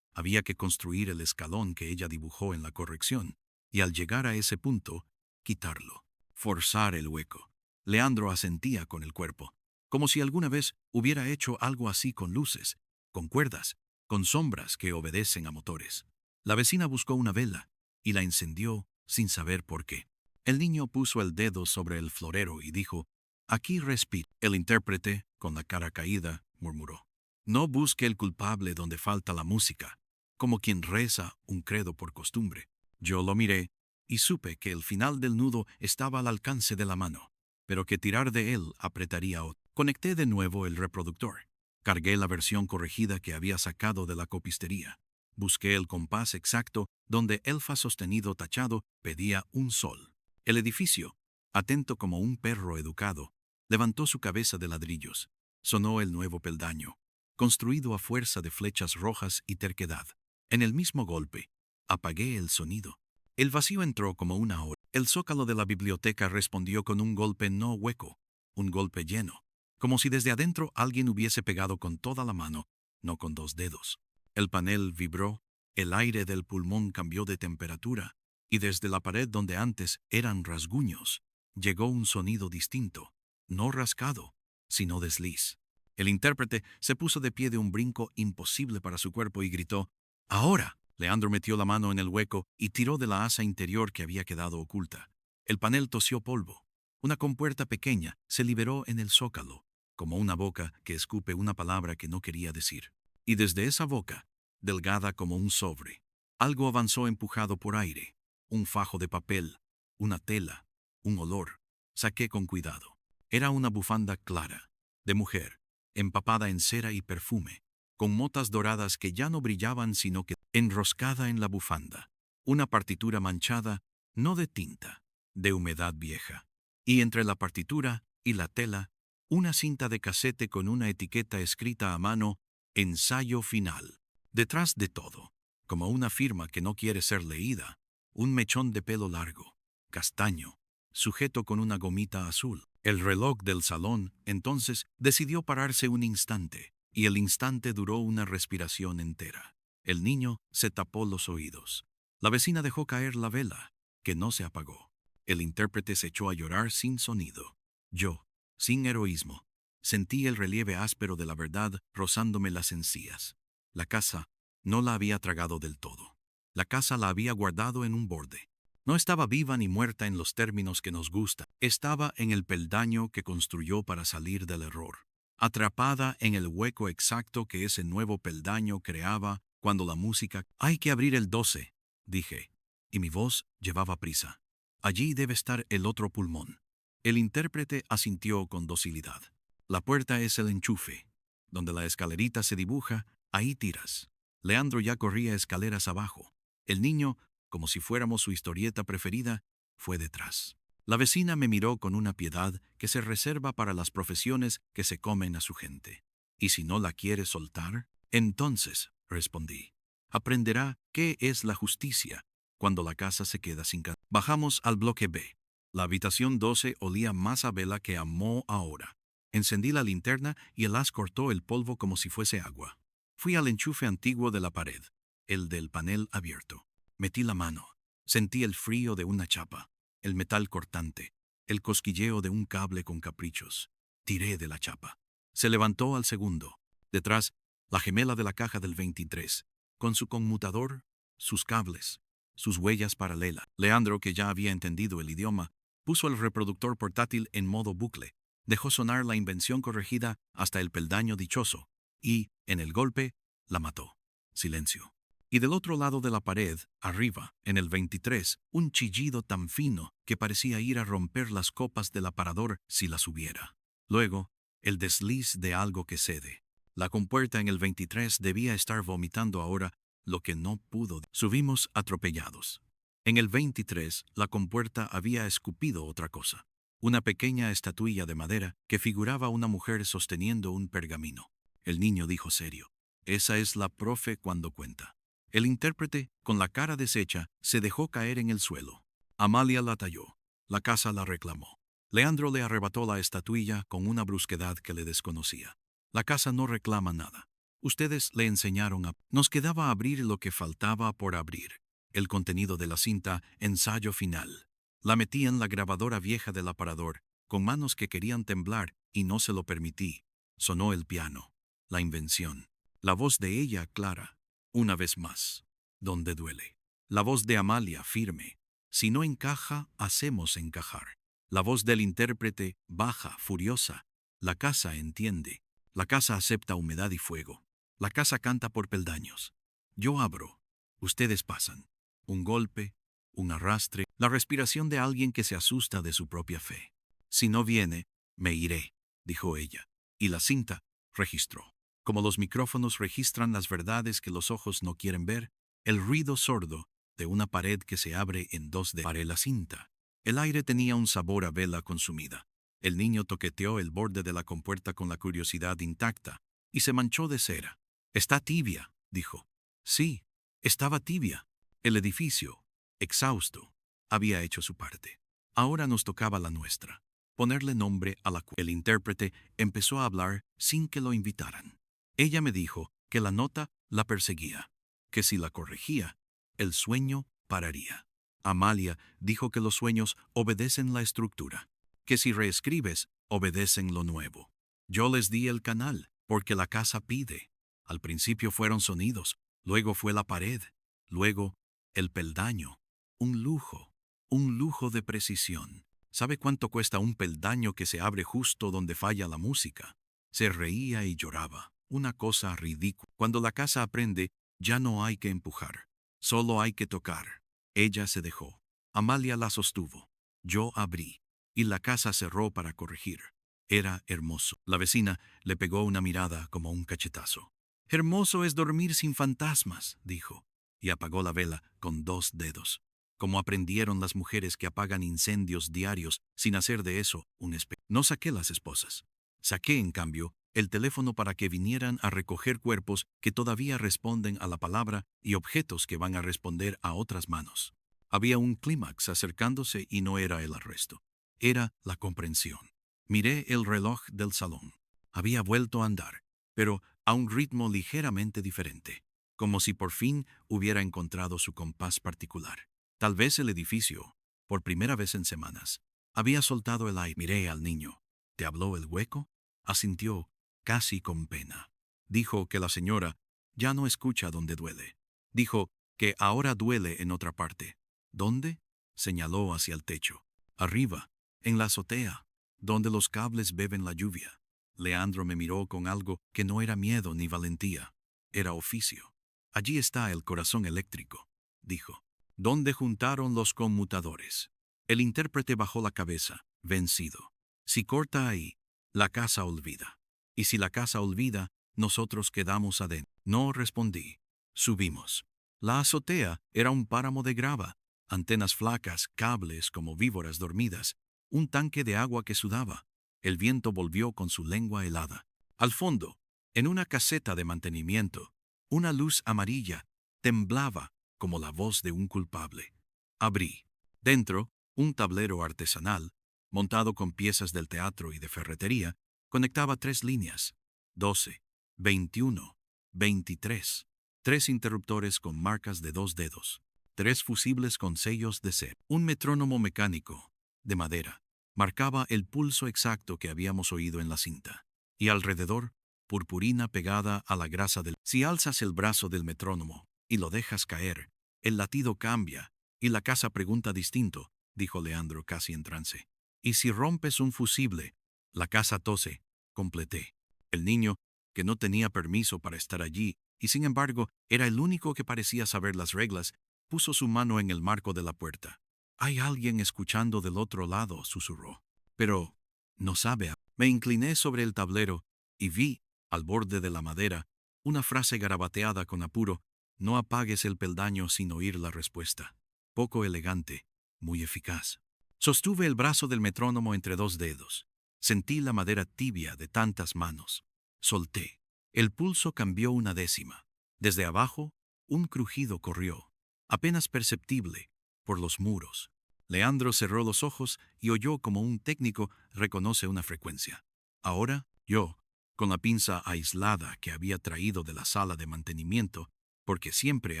Había que construir el escalón que ella dibujó en la corrección, y al llegar a ese punto, quitarlo. Forzar el hueco. Leandro asentía con el cuerpo, como si alguna vez hubiera hecho algo así con luces, con cuerdas, con sombras que obedecen a motores. La vecina buscó una vela y la encendió sin saber por qué. El niño puso el dedo sobre el florero y dijo: aquí respira. El intérprete, con la cara caída, murmuró: no busque el culpable donde falta la música, como quien reza un credo por costumbre. Yo lo miré y supe que el final del nudo estaba al alcance de la mano, pero que tirar de él apretaría otro. Conecté de nuevo el reproductor. Cargué la versión corregida que había sacado de la copistería. Busqué el compás exacto donde el fa sostenido tachado pedía un sol. El edificio, atento como un perro educado, levantó su cabeza de ladrillos. Sonó el nuevo peldaño, construido a fuerza de flechas rojas y terquedad. En el mismo golpe, apagué el sonido. El vacío entró como una ola. El zócalo de la biblioteca respondió con un golpe no hueco, un golpe lleno, como si desde adentro alguien hubiese pegado con toda la mano, no con 2 dedos. El panel vibró, el aire del pulmón cambió de temperatura, y desde la pared donde antes eran rasguños, llegó un sonido distinto, no rascado, sino desliz. El intérprete se puso de pie de un brinco imposible para su cuerpo y gritó: ¡ahora! Leandro metió la mano en el hueco y tiró de la asa interior que había quedado oculta. El panel tosió polvo. Una compuerta pequeña se liberó en el zócalo, como una boca que escupe una palabra que no quería decir. Y desde esa boca, delgada como un sobre, algo avanzó empujado por aire. Un fajo de papel, una tela, un olor. Saqué con cuidado. Era una bufanda clara, de mujer, empapada en cera y perfume, con motas doradas que ya no brillaban sino que enroscada en la bufanda. Una partitura manchada, no de tinta, de humedad vieja. Y entre la partitura y la tela, una cinta de casete con una etiqueta escrita a mano: ensayo final. Detrás de todo, como una firma que no quiere ser leída, un mechón de pelo largo, castaño, sujeto con una gomita azul. El reloj del salón, entonces, decidió pararse un instante, y el instante duró una respiración entera. El niño se tapó los oídos. La vecina dejó caer la vela, que no se apagó. El intérprete se echó a llorar sin sonido. Yo, sin heroísmo, sentí el relieve áspero de la verdad rozándome las encías. La casa no la había tragado del todo. La casa la había guardado en un borde. No estaba viva ni muerta en los términos que nos gusta. Estaba en el peldaño que construyó para salir del error, atrapada en el hueco exacto que ese nuevo peldaño creaba cuando la música... Hay que abrir el 12, dije, y mi voz llevaba prisa. Allí debe estar el otro pulmón. El intérprete asintió con docilidad. La puerta es el enchufe. Donde la escalerita se dibuja, ahí tiras. Leandro ya corría escaleras abajo. El niño, como si fuéramos su historieta preferida, fue detrás. La vecina me miró con una piedad que se reserva para las profesiones que se comen a su gente. ¿Y si no la quiere soltar? Entonces, respondí, aprenderá qué es la justicia cuando la casa se queda sin casa. Bajamos al bloque B. La habitación 12 olía más a vela que a moho ahora. Encendí la linterna y el haz cortó el polvo como si fuese agua. Fui al enchufe antiguo de la pared, el del panel abierto. Metí la mano. Sentí el frío de una chapa, el metal cortante, el cosquilleo de un cable con caprichos. Tiré de la chapa. Se levantó al segundo. Detrás, la gemela de la caja del 23, con su conmutador, sus cables, sus huellas paralelas. Leandro, que ya había entendido el idioma, puso el reproductor portátil en modo bucle, dejó sonar la invención corregida hasta el peldaño dichoso, y, en el golpe, la mató. Silencio. Y del otro lado de la pared, arriba, en el 23, un chillido tan fino que parecía ir a romper las copas del aparador si las hubiera. Luego, el desliz de algo que cede. La compuerta en el 23 debía estar vomitando ahora lo que no pudo. Subimos atropellados. En el 23, la compuerta había escupido otra cosa. Una pequeña estatuilla de madera que figuraba una mujer sosteniendo un pergamino. El niño dijo serio: «Esa es la profe cuando cuenta». El intérprete, con la cara deshecha, se dejó caer en el suelo. Amalia la talló. La casa la reclamó. Leandro le arrebató la estatuilla con una brusquedad que le desconocía. La casa no reclama nada. Ustedes le enseñaron a... Nos quedaba abrir lo que faltaba por abrir. El contenido de la cinta, ensayo final. La metí en la grabadora vieja del aparador, con manos que querían temblar, y no se lo permití. Sonó el piano. La invención. La voz de ella clara. Una vez más. ¿Dónde duele? La voz de Amalia firme. Si no encaja, hacemos encajar. La voz del intérprete baja, furiosa. La casa entiende. La casa acepta humedad y fuego. La casa canta por peldaños. Yo abro. Ustedes pasan. Un golpe, un arrastre, la respiración de alguien que se asusta de su propia fe. Si no viene, me iré, dijo ella. Y la cinta registró. Como los micrófonos registran las verdades que los ojos no quieren ver, el ruido sordo de una pared que se abre en dos de paré la cinta. El aire tenía un sabor a vela consumida. El niño toqueteó el borde de la compuerta con la curiosidad intacta y se manchó de cera. «Está tibia», dijo. Sí, estaba tibia. El edificio, exhausto, había hecho su parte. Ahora nos tocaba la nuestra. Ponerle nombre a la cual. El intérprete empezó a hablar sin que lo invitaran. Ella me dijo que la nota la perseguía, que si la corregía, el sueño pararía. Amalia dijo que los sueños obedecen la estructura, que si reescribes, obedecen lo nuevo. Yo les di el canal, porque la casa pide. Al principio fueron sonidos, luego fue la pared, luego el peldaño. Un lujo de precisión. ¿Sabe cuánto cuesta un peldaño que se abre justo donde falla la música? Se reía y lloraba. Una cosa ridícula. Cuando la casa aprende, ya no hay que empujar, solo hay que tocar. Ella se dejó. Amalia la sostuvo. Yo abrí. Y la casa cerró para corregir. Era hermoso. La vecina le pegó una mirada como un cachetazo. «Hermoso es dormir sin fantasmas», dijo, y apagó la vela con 2 dedos. Como aprendieron las mujeres que apagan incendios diarios sin hacer de eso un espejo. No saqué las esposas. Saqué, en cambio, el teléfono para que vinieran a recoger cuerpos que todavía responden a la palabra y objetos que van a responder a otras manos. Había un clímax acercándose y no era el arresto. Era la comprensión. Miré el reloj del salón. Había vuelto a andar, pero a un ritmo ligeramente diferente, como si por fin hubiera encontrado su compás particular. Tal vez el edificio, por primera vez en semanas, había soltado el aire. Miré al niño. ¿Te habló el hueco? Asintió, casi con pena. Dijo que la señora ya no escucha donde duele. Dijo que ahora duele en otra parte. ¿Dónde? Señaló hacia el techo. Arriba, en la azotea, donde los cables beben la lluvia. Leandro me miró con algo que no era miedo ni valentía. Era oficio. Allí está el corazón eléctrico, dijo. ¿Dónde juntaron los conmutadores? El intérprete bajó la cabeza, vencido. Si corta ahí, la casa olvida. Y si la casa olvida, nosotros quedamos adentro. No respondí. Subimos. La azotea era un páramo de grava, antenas flacas, cables como víboras dormidas, un tanque de agua que sudaba. El viento volvió con su lengua helada. Al fondo, en una caseta de mantenimiento, una luz amarilla temblaba como la voz de un culpable. Abrí. Dentro, un tablero artesanal, montado con piezas del teatro y de ferretería, conectaba 3 líneas: 12, 21, 23. 3 interruptores con marcas de 2 dedos. 3 fusibles con sellos de cera. Un metrónomo mecánico, de madera, marcaba el pulso exacto que habíamos oído en la cinta. Y alrededor, purpurina pegada a la grasa del... Si alzas el brazo del metrónomo y lo dejas caer, el latido cambia y la casa pregunta distinto, dijo Leandro casi en trance. Y si rompes un fusible, la casa tose, completé. El niño, que no tenía permiso para estar allí, y sin embargo era el único que parecía saber las reglas, puso su mano en el marco de la puerta. «Hay alguien escuchando del otro lado», susurró. «Pero no sabe». Me incliné sobre el tablero y vi, al borde de la madera, una frase garabateada con apuro: «No apagues el peldaño sin oír la respuesta». Poco elegante, muy eficaz. Sostuve el brazo del metrónomo entre 2 dedos. Sentí la madera tibia de tantas manos. Solté. El pulso cambió una décima. Desde abajo, un crujido corrió, apenas perceptible, por los muros. Leandro cerró los ojos y oyó como un técnico reconoce una frecuencia. Ahora, yo, con la pinza aislada que había traído de la sala de mantenimiento, porque siempre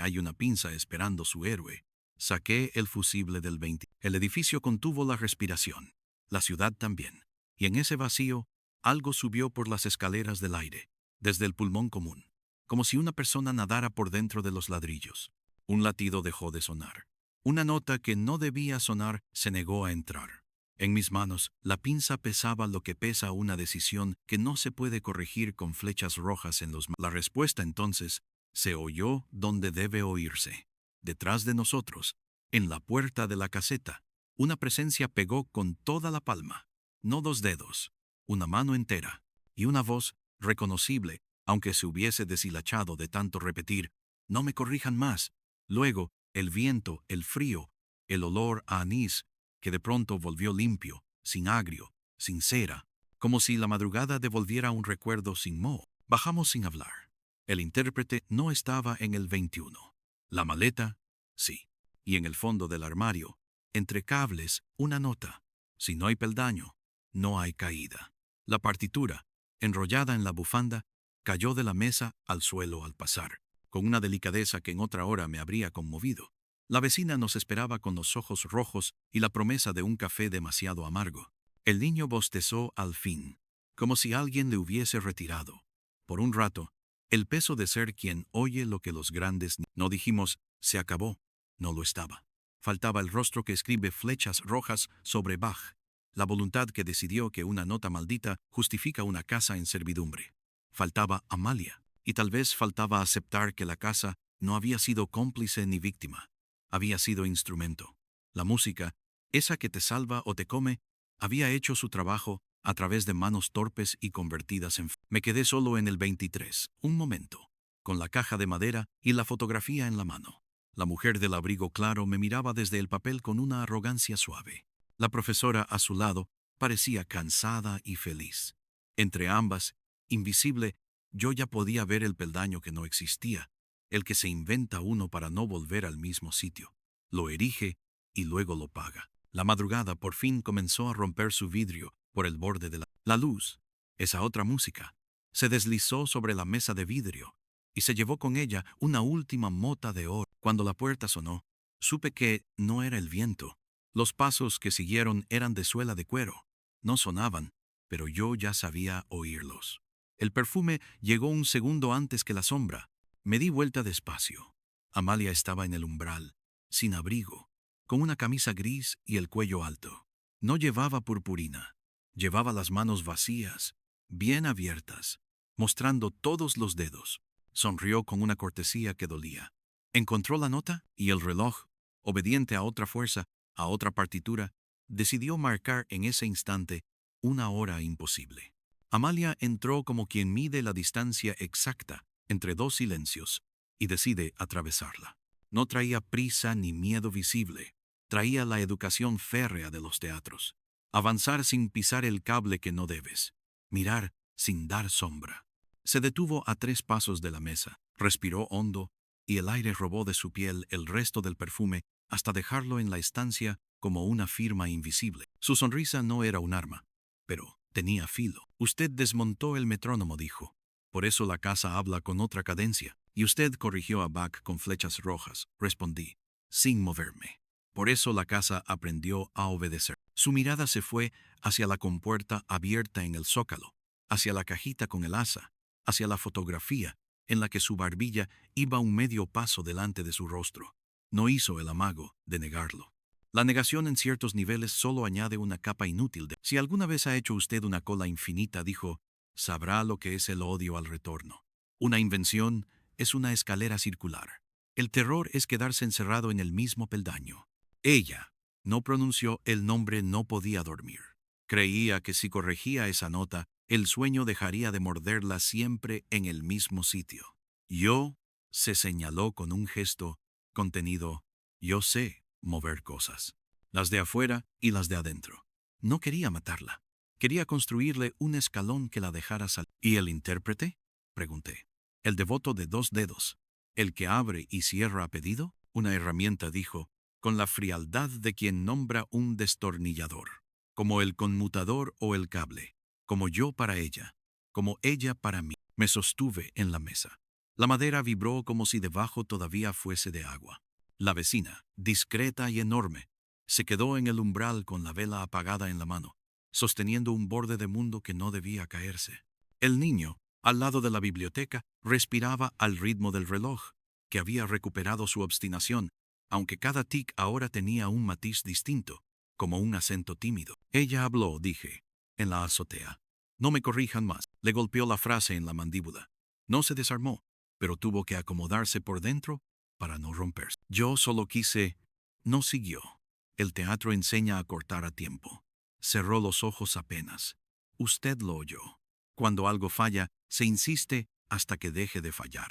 hay una pinza esperando su héroe, saqué el fusible del 20. El edificio contuvo la respiración. La ciudad también. Y en ese vacío, algo subió por las escaleras del aire, desde el pulmón común, como si una persona nadara por dentro de los ladrillos. Un latido dejó de sonar. Una nota que no debía sonar se negó a entrar. En mis manos, la pinza pesaba lo que pesa una decisión que no se puede corregir con flechas rojas en los... La respuesta entonces se oyó donde debe oírse. Detrás de nosotros, en la puerta de la caseta, una presencia pegó con toda la palma, no 2 dedos, una mano entera, y una voz reconocible, aunque se hubiese deshilachado de tanto repetir: «No me corrijan más». Luego, el viento, el frío, el olor a anís, que de pronto volvió limpio, sin agrio, sin cera, como si la madrugada devolviera un recuerdo sin moho. Bajamos sin hablar. El intérprete no estaba en el 21. La maleta, sí. Y en el fondo del armario, entre cables, una nota: «Si no hay peldaño, no hay caída». La partitura, enrollada en la bufanda, cayó de la mesa al suelo al pasar, con una delicadeza que en otra hora me habría conmovido. La vecina nos esperaba con los ojos rojos y la promesa de un café demasiado amargo. El niño bostezó al fin, como si alguien le hubiese retirado, por un rato, el peso de ser quien oye lo que los grandes... No dijimos: «Se acabó». No lo estaba. Faltaba el rostro que escribe flechas rojas sobre Bach, la voluntad que decidió que una nota maldita justifica una casa en servidumbre. Faltaba Amalia, y tal vez faltaba aceptar que la casa no había sido cómplice ni víctima. Había sido instrumento. La música, esa que te salva o te come, había hecho su trabajo a través de manos torpes y convertidas en... Me quedé solo en el 23, un momento, con la caja de madera y la fotografía en la mano. La mujer del abrigo claro me miraba desde el papel con una arrogancia suave. La profesora a su lado parecía cansada y feliz. Entre ambas, invisible, yo ya podía ver el peldaño que no existía, el que se inventa uno para no volver al mismo sitio. Lo erige y luego lo paga. La madrugada por fin comenzó a romper su vidrio por el borde de la luz. Esa otra música se deslizó sobre la mesa de vidrio y se llevó con ella una última mota de oro. Cuando la puerta sonó, supe que no era el viento. Los pasos que siguieron eran de suela de cuero. No sonaban, pero yo ya sabía oírlos. El perfume llegó un segundo antes que la sombra. Me di vuelta despacio. Amalia estaba en el umbral, sin abrigo, con una camisa gris y el cuello alto. No llevaba purpurina. Llevaba las manos vacías, bien abiertas, mostrando todos los dedos. Sonrió con una cortesía que dolía. Encontró la nota y el reloj, obediente a otra fuerza, a otra partitura, decidió marcar en ese instante una hora imposible. Amalia entró como quien mide la distancia exacta entre 2 silencios y decide atravesarla. No traía prisa ni miedo visible. Traía la educación férrea de los teatros. Avanzar sin pisar el cable que no debes. Mirar sin dar sombra. Se detuvo a 3 pasos de la mesa, respiró hondo, y el aire robó de su piel el resto del perfume hasta dejarlo en la estancia como una firma invisible. Su sonrisa no era un arma, pero tenía filo. «Usted desmontó el metrónomo», dijo. «Por eso la casa habla con otra cadencia». «Y usted corrigió a Bach con flechas rojas», respondí. sin moverme. Por eso la casa aprendió a obedecer. Su mirada se fue hacia la compuerta abierta en el zócalo, hacia la cajita con el asa, hacia la fotografía, en la que su barbilla iba un medio paso delante de su rostro. No hizo el amago de negarlo. La negación en ciertos niveles solo añade una capa inútil de... Si alguna vez ha hecho usted una cola infinita, dijo, sabrá lo que es el odio al retorno. Una invención es una escalera circular. El terror es quedarse encerrado en el mismo peldaño. Ella no pronunció el nombre, no podía dormir. Creía que si corregía esa nota, el sueño dejaría de morderla siempre en el mismo sitio. Yo, se señaló con un gesto contenido, yo sé mover cosas, las de afuera y las de adentro. No quería matarla. Quería construirle un escalón que la dejara salir. ¿Y el intérprete?, pregunté. El devoto de 2 dedos. ¿El que abre y cierra a pedido? Una herramienta, dijo, con la frialdad de quien nombra un destornillador. Como el conmutador o el cable. Como yo para ella. Como ella para mí. Me sostuve en la mesa. La madera vibró como si debajo todavía fuese de agua. La vecina, discreta y enorme, se quedó en el umbral con la vela apagada en la mano, sosteniendo un borde de mundo que no debía caerse. El niño, al lado de la biblioteca, respiraba al ritmo del reloj, que había recuperado su obstinación, aunque cada tic ahora tenía un matiz distinto, como un acento tímido. Ella habló, dije, en la azotea. No me corrijan más. Le golpeó la frase en la mandíbula. No se desarmó, pero tuvo que acomodarse por dentro para no romperse. Yo solo quise... No siguió. El teatro enseña a cortar a tiempo. Cerró los ojos apenas. Usted lo oyó. Cuando algo falla, se insiste hasta que deje de fallar.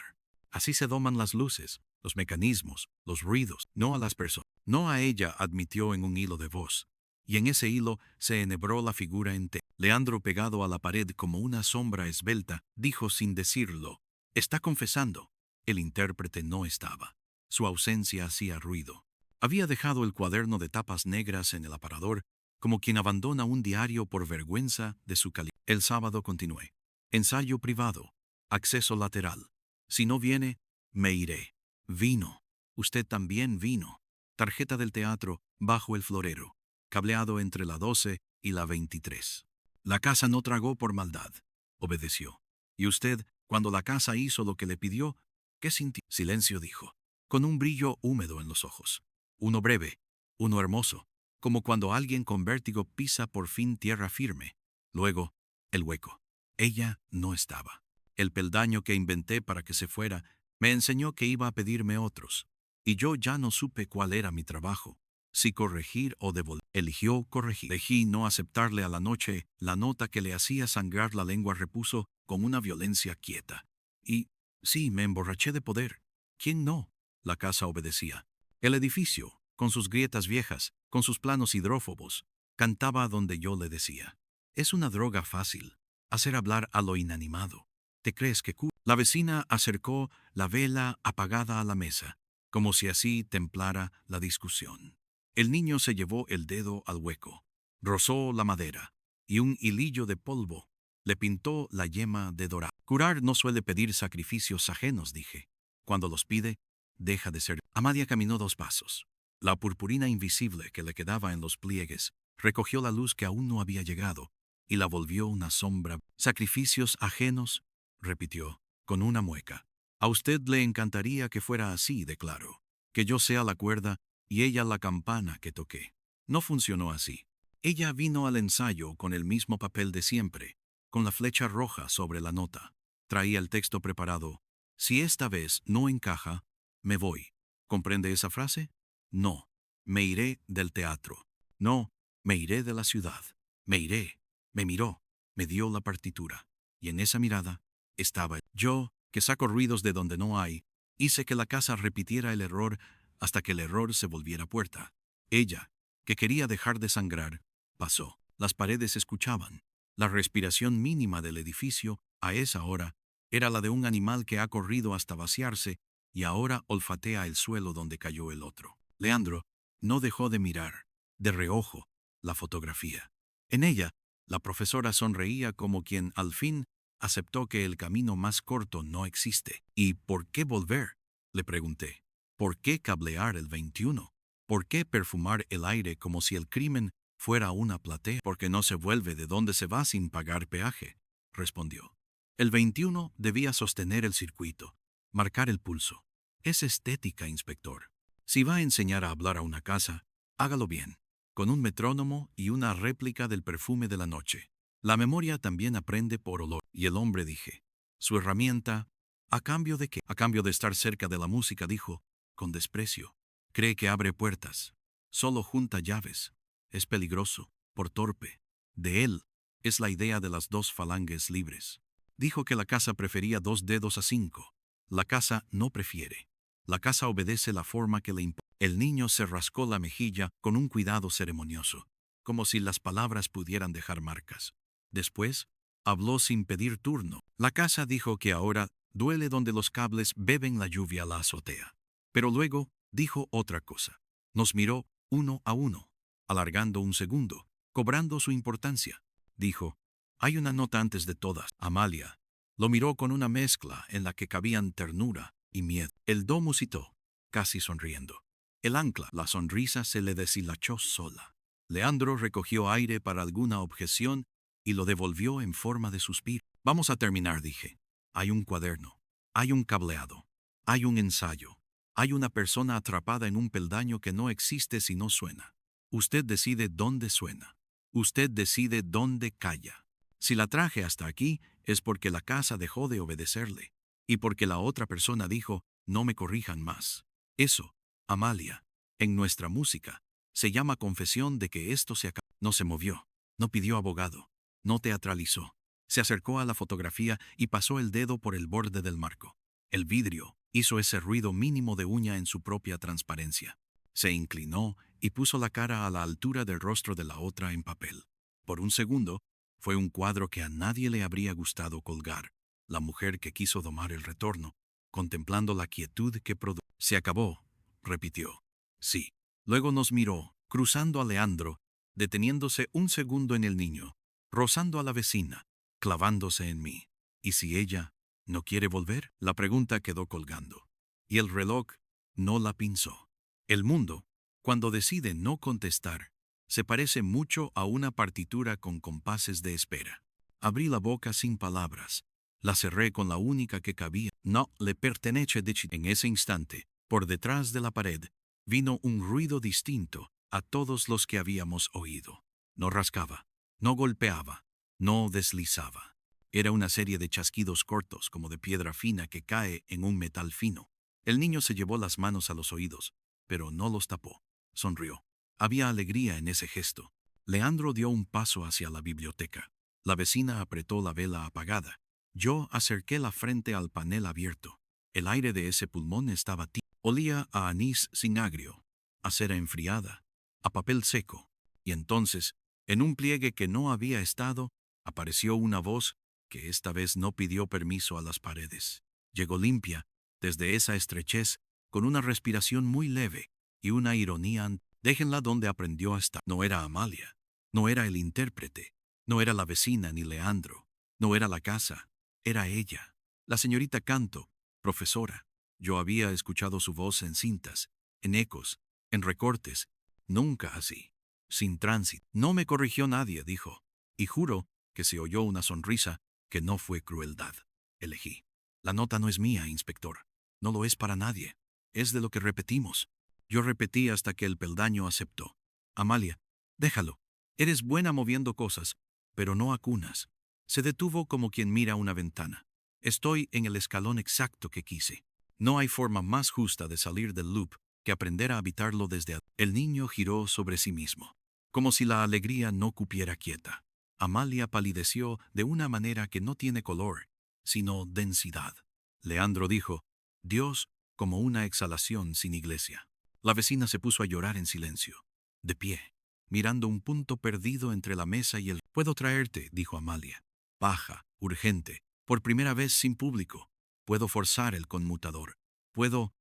Así se doman las luces, los mecanismos, los ruidos, no a las personas. No a ella, admitió en un hilo de voz. Y en ese hilo se enhebró la figura entera. Leandro, pegado a la pared como una sombra esbelta, dijo sin decirlo, «Está confesando». El intérprete no estaba. Su ausencia hacía ruido. Había dejado el cuaderno de tapas negras en el aparador, como quien abandona un diario por vergüenza de su calidad. El sábado continué. Ensayo privado. Acceso lateral. Si no viene, me iré. Vino. Usted también vino. Tarjeta del teatro bajo el florero. Cableado entre la 12 y la 23. La casa no tragó por maldad. Obedeció. Y usted, cuando la casa hizo lo que le pidió, ¿qué sintió? Silencio, dijo, con un brillo húmedo en los ojos. Uno breve, uno hermoso, como cuando alguien con vértigo pisa por fin tierra firme. Luego, el hueco. Ella no estaba. El peldaño que inventé para que se fuera me enseñó que iba a pedirme otros. Y yo ya no supe cuál era mi trabajo. Si corregir o devolver. Eligió corregir. Elegí no aceptarle a la noche la nota que le hacía sangrar la lengua, repuso con una violencia quieta. Y, sí, me emborraché de poder. ¿Quién no? La casa obedecía. El edificio, con sus grietas viejas, con sus planos hidrófobos, cantaba donde yo le decía. Es una droga fácil, hacer hablar a lo inanimado. ¿Te crees que cura? La vecina acercó la vela apagada a la mesa, como si así templara la discusión. El niño se llevó el dedo al hueco, rozó la madera, y un hilillo de polvo le pintó la yema de dorado. Curar no suele pedir sacrificios ajenos, dije. Cuando los pide, deja de ser. Amadia caminó 2 pasos. La purpurina invisible que le quedaba en los pliegues recogió la luz que aún no había llegado y la volvió una sombra. Sacrificios ajenos, repitió, con una mueca. A usted le encantaría que fuera así de claro, que yo sea la cuerda y ella la campana que toqué. No funcionó así. Ella vino al ensayo con el mismo papel de siempre, con la flecha roja sobre la nota. Traía el texto preparado. Si esta vez no encaja, me voy. ¿Comprende esa frase? No. Me iré del teatro. No. Me iré de la ciudad. Me iré. Me miró. Me dio la partitura. Y en esa mirada estaba yo, que saco ruidos de donde no hay. Hice que la casa repitiera el error hasta que el error se volviera puerta. Ella, que quería dejar de sangrar, pasó. Las paredes escuchaban. La respiración mínima del edificio, a esa hora, era la de un animal que ha corrido hasta vaciarse y ahora olfatea el suelo donde cayó el otro. Leandro no dejó de mirar, de reojo, la fotografía. En ella, la profesora sonreía como quien al fin aceptó que el camino más corto no existe. ¿Y por qué volver?, le pregunté. ¿Por qué cablear el 21? ¿Por qué perfumar el aire como si el crimen fuera una platea? Porque no se vuelve de donde se va sin pagar peaje, respondió. El 21 debía sostener el circuito, marcar el pulso. Es estética, inspector. Si va a enseñar a hablar a una casa, hágalo bien, con un metrónomo y una réplica del perfume de la noche. La memoria también aprende por olor. Y el hombre dije, su herramienta, ¿a cambio de qué? A cambio de estar cerca de la música, dijo, con desprecio. Cree que abre puertas. Solo junta llaves. Es peligroso, por torpe. De él es la idea de las 2 falanges libres. Dijo que la casa prefería 2 dedos a 5. La casa no prefiere. La casa obedece la forma que le impone. El niño se rascó la mejilla con un cuidado ceremonioso, como si las palabras pudieran dejar marcas. Después, habló sin pedir turno. La casa dijo que ahora duele donde los cables beben la lluvia a la azotea. Pero luego dijo otra cosa. Nos miró uno a uno, alargando un segundo, cobrando su importancia. Dijo, hay una nota antes de todas. Amalia lo miró con una mezcla en la que cabían ternura y miedo. El do musitó, casi sonriendo. El ancla, la sonrisa se le deshilachó sola. Leandro recogió aire para alguna objeción y lo devolvió en forma de suspiro. Vamos a terminar, dije. Hay un cuaderno, hay un cableado, hay un ensayo, hay una persona atrapada en un peldaño que no existe si no suena. Usted decide dónde suena. Usted decide dónde calla. Si la traje hasta aquí es porque la casa dejó de obedecerle y porque la otra persona dijo, no me corrijan más. Eso, Amalia, en nuestra música, se llama confesión de que esto se acabó. No se movió, no pidió abogado, no teatralizó. Se acercó a la fotografía y pasó el dedo por el borde del marco. El vidrio hizo ese ruido mínimo de uña en su propia transparencia. Se inclinó y puso la cara a la altura del rostro de la otra en papel. Por un segundo, fue un cuadro que a nadie le habría gustado colgar. La mujer que quiso domar el retorno, contemplando la quietud que produjo. Se acabó, repitió. Sí. Luego nos miró, cruzando a Leandro, deteniéndose un segundo en el niño, rozando a la vecina, clavándose en mí. ¿Y si ella no quiere volver? La pregunta quedó colgando. Y el reloj no la pinzó. El mundo, cuando decide no contestar, se parece mucho a una partitura con compases de espera. Abrí la boca sin palabras. La cerré con la única que cabía. No le pertenece de En ese instante, por detrás de la pared, vino un ruido distinto a todos los que habíamos oído. No rascaba, no golpeaba, no deslizaba. Era una serie de chasquidos cortos como de piedra fina que cae en un metal fino. El niño se llevó las manos a los oídos, pero no los tapó. Sonrió. Había alegría en ese gesto. Leandro dio un paso hacia la biblioteca. La vecina apretó la vela apagada. Yo acerqué la frente al panel abierto. El aire de ese pulmón estaba tibio. Olía a anís sin agrio, a cera enfriada, a papel seco. Y entonces, en un pliegue que no había estado, apareció una voz que esta vez no pidió permiso a las paredes. Llegó limpia, desde esa estrechez, con una respiración muy leve y una ironía. Déjenla donde aprendió a estar. No era Amalia, no era el intérprete, no era la vecina ni Leandro, no era la casa, era ella, la señorita Canto, profesora. Yo había escuchado su voz en cintas, en ecos, en recortes, nunca así, sin tránsito. No me corrigió nadie, dijo, y juro que se oyó una sonrisa que no fue crueldad. Elegí. La nota no es mía, inspector. No lo es para nadie. Es de lo que repetimos. Yo repetí hasta que el peldaño aceptó. Amalia, déjalo. Eres buena moviendo cosas, pero no acunas. Se detuvo como quien mira una ventana. Estoy en el escalón exacto que quise. No hay forma más justa de salir del loop que aprender a habitarlo desde adentro. El niño giró sobre sí mismo, como si la alegría no cupiera quieta. Amalia palideció de una manera que no tiene color, sino densidad. Leandro dijo, Dios como una exhalación sin iglesia. La vecina se puso a llorar en silencio, de pie, mirando un punto perdido entre la mesa y el... Puedo traerte, dijo Amalia. Baja, urgente, por primera vez sin público. Puedo forzar el conmutador. Puedo.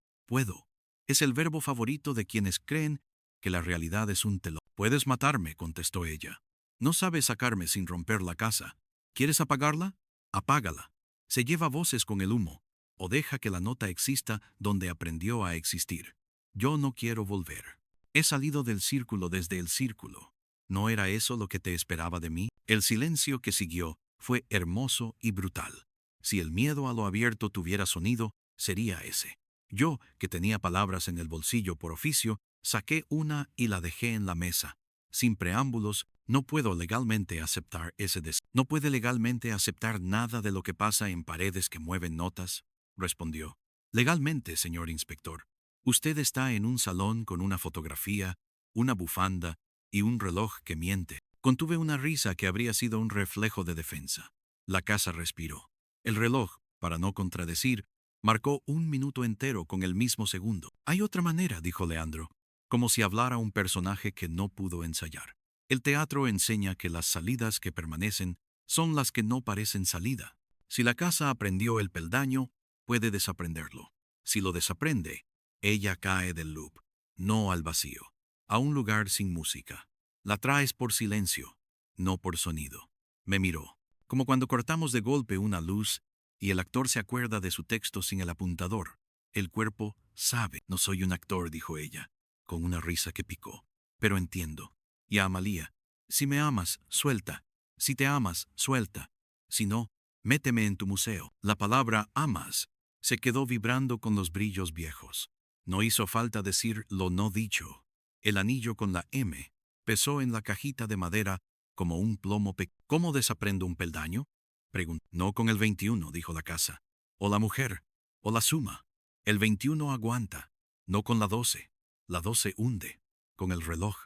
Es el verbo favorito de quienes creen que la realidad es un telón. Puedes matarme, contestó ella. No sabes sacarme sin romper la casa. ¿Quieres apagarla? Apágala. Se lleva voces con el humo. o deja que la nota exista donde aprendió a existir. Yo no quiero volver. He salido del círculo desde el círculo. ¿No era eso lo que te esperaba de mí? El silencio que siguió fue hermoso y brutal. Si el miedo a lo abierto tuviera sonido, sería ese. Yo, que tenía palabras en el bolsillo por oficio, saqué una y la dejé en la mesa. Sin preámbulos, no puedo legalmente aceptar ese deseo. ¿No puede legalmente aceptar nada de lo que pasa en paredes que mueven notas? Respondió. Legalmente, señor inspector. Usted está en un salón con una fotografía, una bufanda y un reloj que miente. Contuve una risa que habría sido un reflejo de defensa. La casa respiró. El reloj, para no contradecir, marcó 1 minuto entero con el mismo segundo. Hay otra manera, dijo Leandro, como si hablara un personaje que no pudo ensayar. El teatro enseña que las salidas que permanecen son las que no parecen salida. Si la casa aprendió el peldaño, puede desaprenderlo. Si lo desaprende, ella cae del loop, no al vacío, a un lugar sin música. La traes por silencio, no por sonido. Me miró, como cuando cortamos de golpe una luz y el actor se acuerda de su texto sin el apuntador. El cuerpo sabe. No soy un actor, dijo ella, con una risa que picó. Pero entiendo. Y a Amalia, si me amas, suelta. Si te amas, suelta. Si no, méteme en tu museo. La palabra amas se quedó vibrando con los brillos viejos. No hizo falta decir lo no dicho. El anillo con la M pesó en la cajita de madera como un plomo pequeño. ¿Cómo desaprendo un peldaño? Preguntó. No con el 21, dijo la casa. O la mujer, o la suma. El 21 aguanta. No con la 12. La 12 hunde. Con el reloj.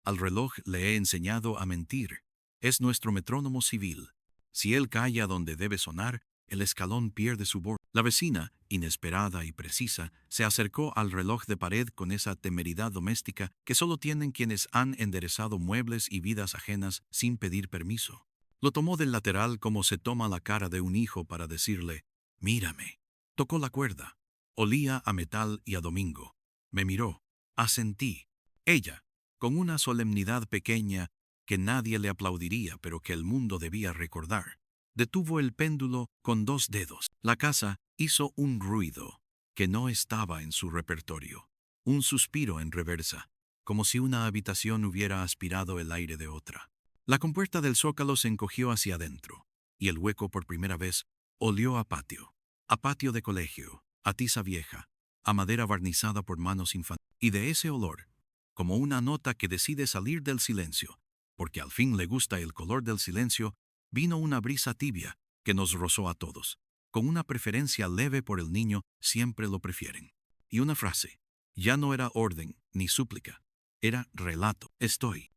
Al reloj le he enseñado a mentir. Es nuestro metrónomo civil. Si él calla donde debe sonar, el escalón pierde su borde. La vecina, inesperada y precisa, se acercó al reloj de pared con esa temeridad doméstica que solo tienen quienes han enderezado muebles y vidas ajenas sin pedir permiso. Lo tomó del lateral como se toma la cara de un hijo para decirle, «Mírame». Tocó la cuerda. Olía a metal y a domingo. Me miró. Asentí. Ella, con una solemnidad pequeña que nadie le aplaudiría pero que el mundo debía recordar, detuvo el péndulo con 2 dedos. La casa hizo un ruido que no estaba en su repertorio. Un suspiro en reversa, como si una habitación hubiera aspirado el aire de otra. La compuerta del zócalo se encogió hacia adentro, y el hueco por primera vez olió a patio de colegio, a tiza vieja, a madera barnizada por manos infantiles. Y de ese olor, como una nota que decide salir del silencio, porque al fin le gusta el color del silencio, vino una brisa tibia que nos rozó a todos. Con una preferencia leve por el niño, siempre lo prefieren. Y una frase. Ya no era orden ni súplica. Era relato.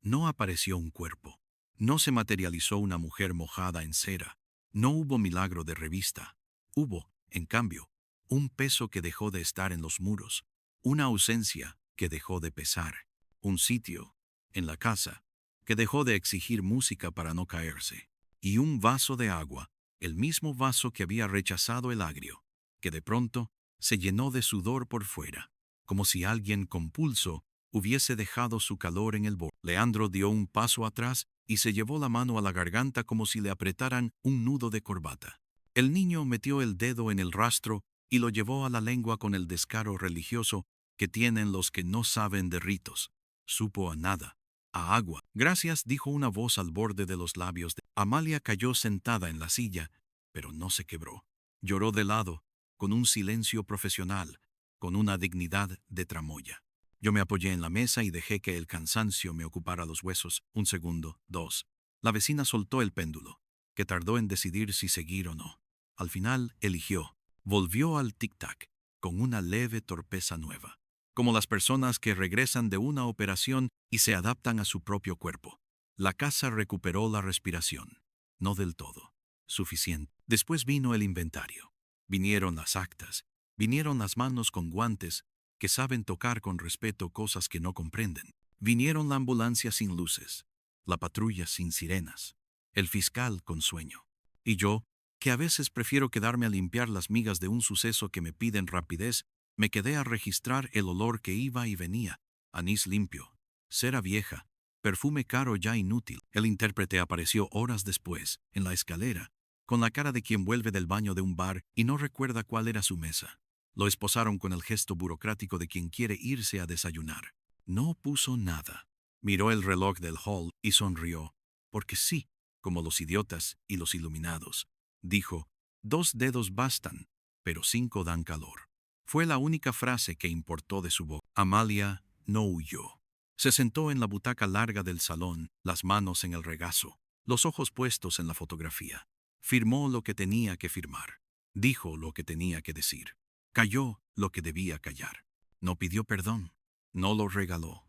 No apareció un cuerpo. No se materializó una mujer mojada en cera. No hubo milagro de revista. Hubo, en cambio, un peso que dejó de estar en los muros. Una ausencia que dejó de pesar. Un sitio, en la casa, que dejó de exigir música para no caerse. Y un vaso de agua, el mismo vaso que había rechazado el agrio, que de pronto se llenó de sudor por fuera, como si alguien con pulso hubiese dejado su calor en el borde. Leandro dio un paso atrás y se llevó la mano a la garganta como si le apretaran un nudo de corbata. El niño metió el dedo en el rastro y lo llevó a la lengua con el descaro religioso que tienen los que no saben de ritos. Supo a nada. A agua. Gracias, dijo una voz al borde de los labios. Amalia cayó sentada en la silla, pero no se quebró. Lloró de lado, con un silencio profesional, con una dignidad de tramoya. Yo me apoyé en la mesa y dejé que el cansancio me ocupara los huesos. 1 segundo, 2. La vecina soltó el péndulo, que tardó en decidir si seguir o no. Al final, eligió. Volvió al tic-tac, con una leve torpeza nueva, como las personas que regresan de una operación y se adaptan a su propio cuerpo. La casa recuperó la respiración. No del todo. Suficiente. Después vino el inventario. Vinieron las actas. Vinieron las manos con guantes que saben tocar con respeto cosas que no comprenden. Vinieron la ambulancia sin luces, la patrulla sin sirenas, el fiscal con sueño. Y yo, que a veces prefiero quedarme a limpiar las migas de un suceso que me piden rapidez, me quedé a registrar el olor que iba y venía, anís limpio, cera vieja, perfume caro ya inútil. El intérprete apareció horas después, en la escalera, con la cara de quien vuelve del baño de un bar y no recuerda cuál era su mesa. Lo esposaron con el gesto burocrático de quien quiere irse a desayunar. No puso nada. Miró el reloj del hall y sonrió. Porque sí, como los idiotas y los iluminados. Dijo, 2 dedos bastan, pero 5 dan calor. Fue la única frase que importó de su boca. Amalia no huyó. Se sentó en la butaca larga del salón, las manos en el regazo, los ojos puestos en la fotografía. Firmó lo que tenía que firmar. Dijo lo que tenía que decir. Calló lo que debía callar. No pidió perdón. No lo regaló.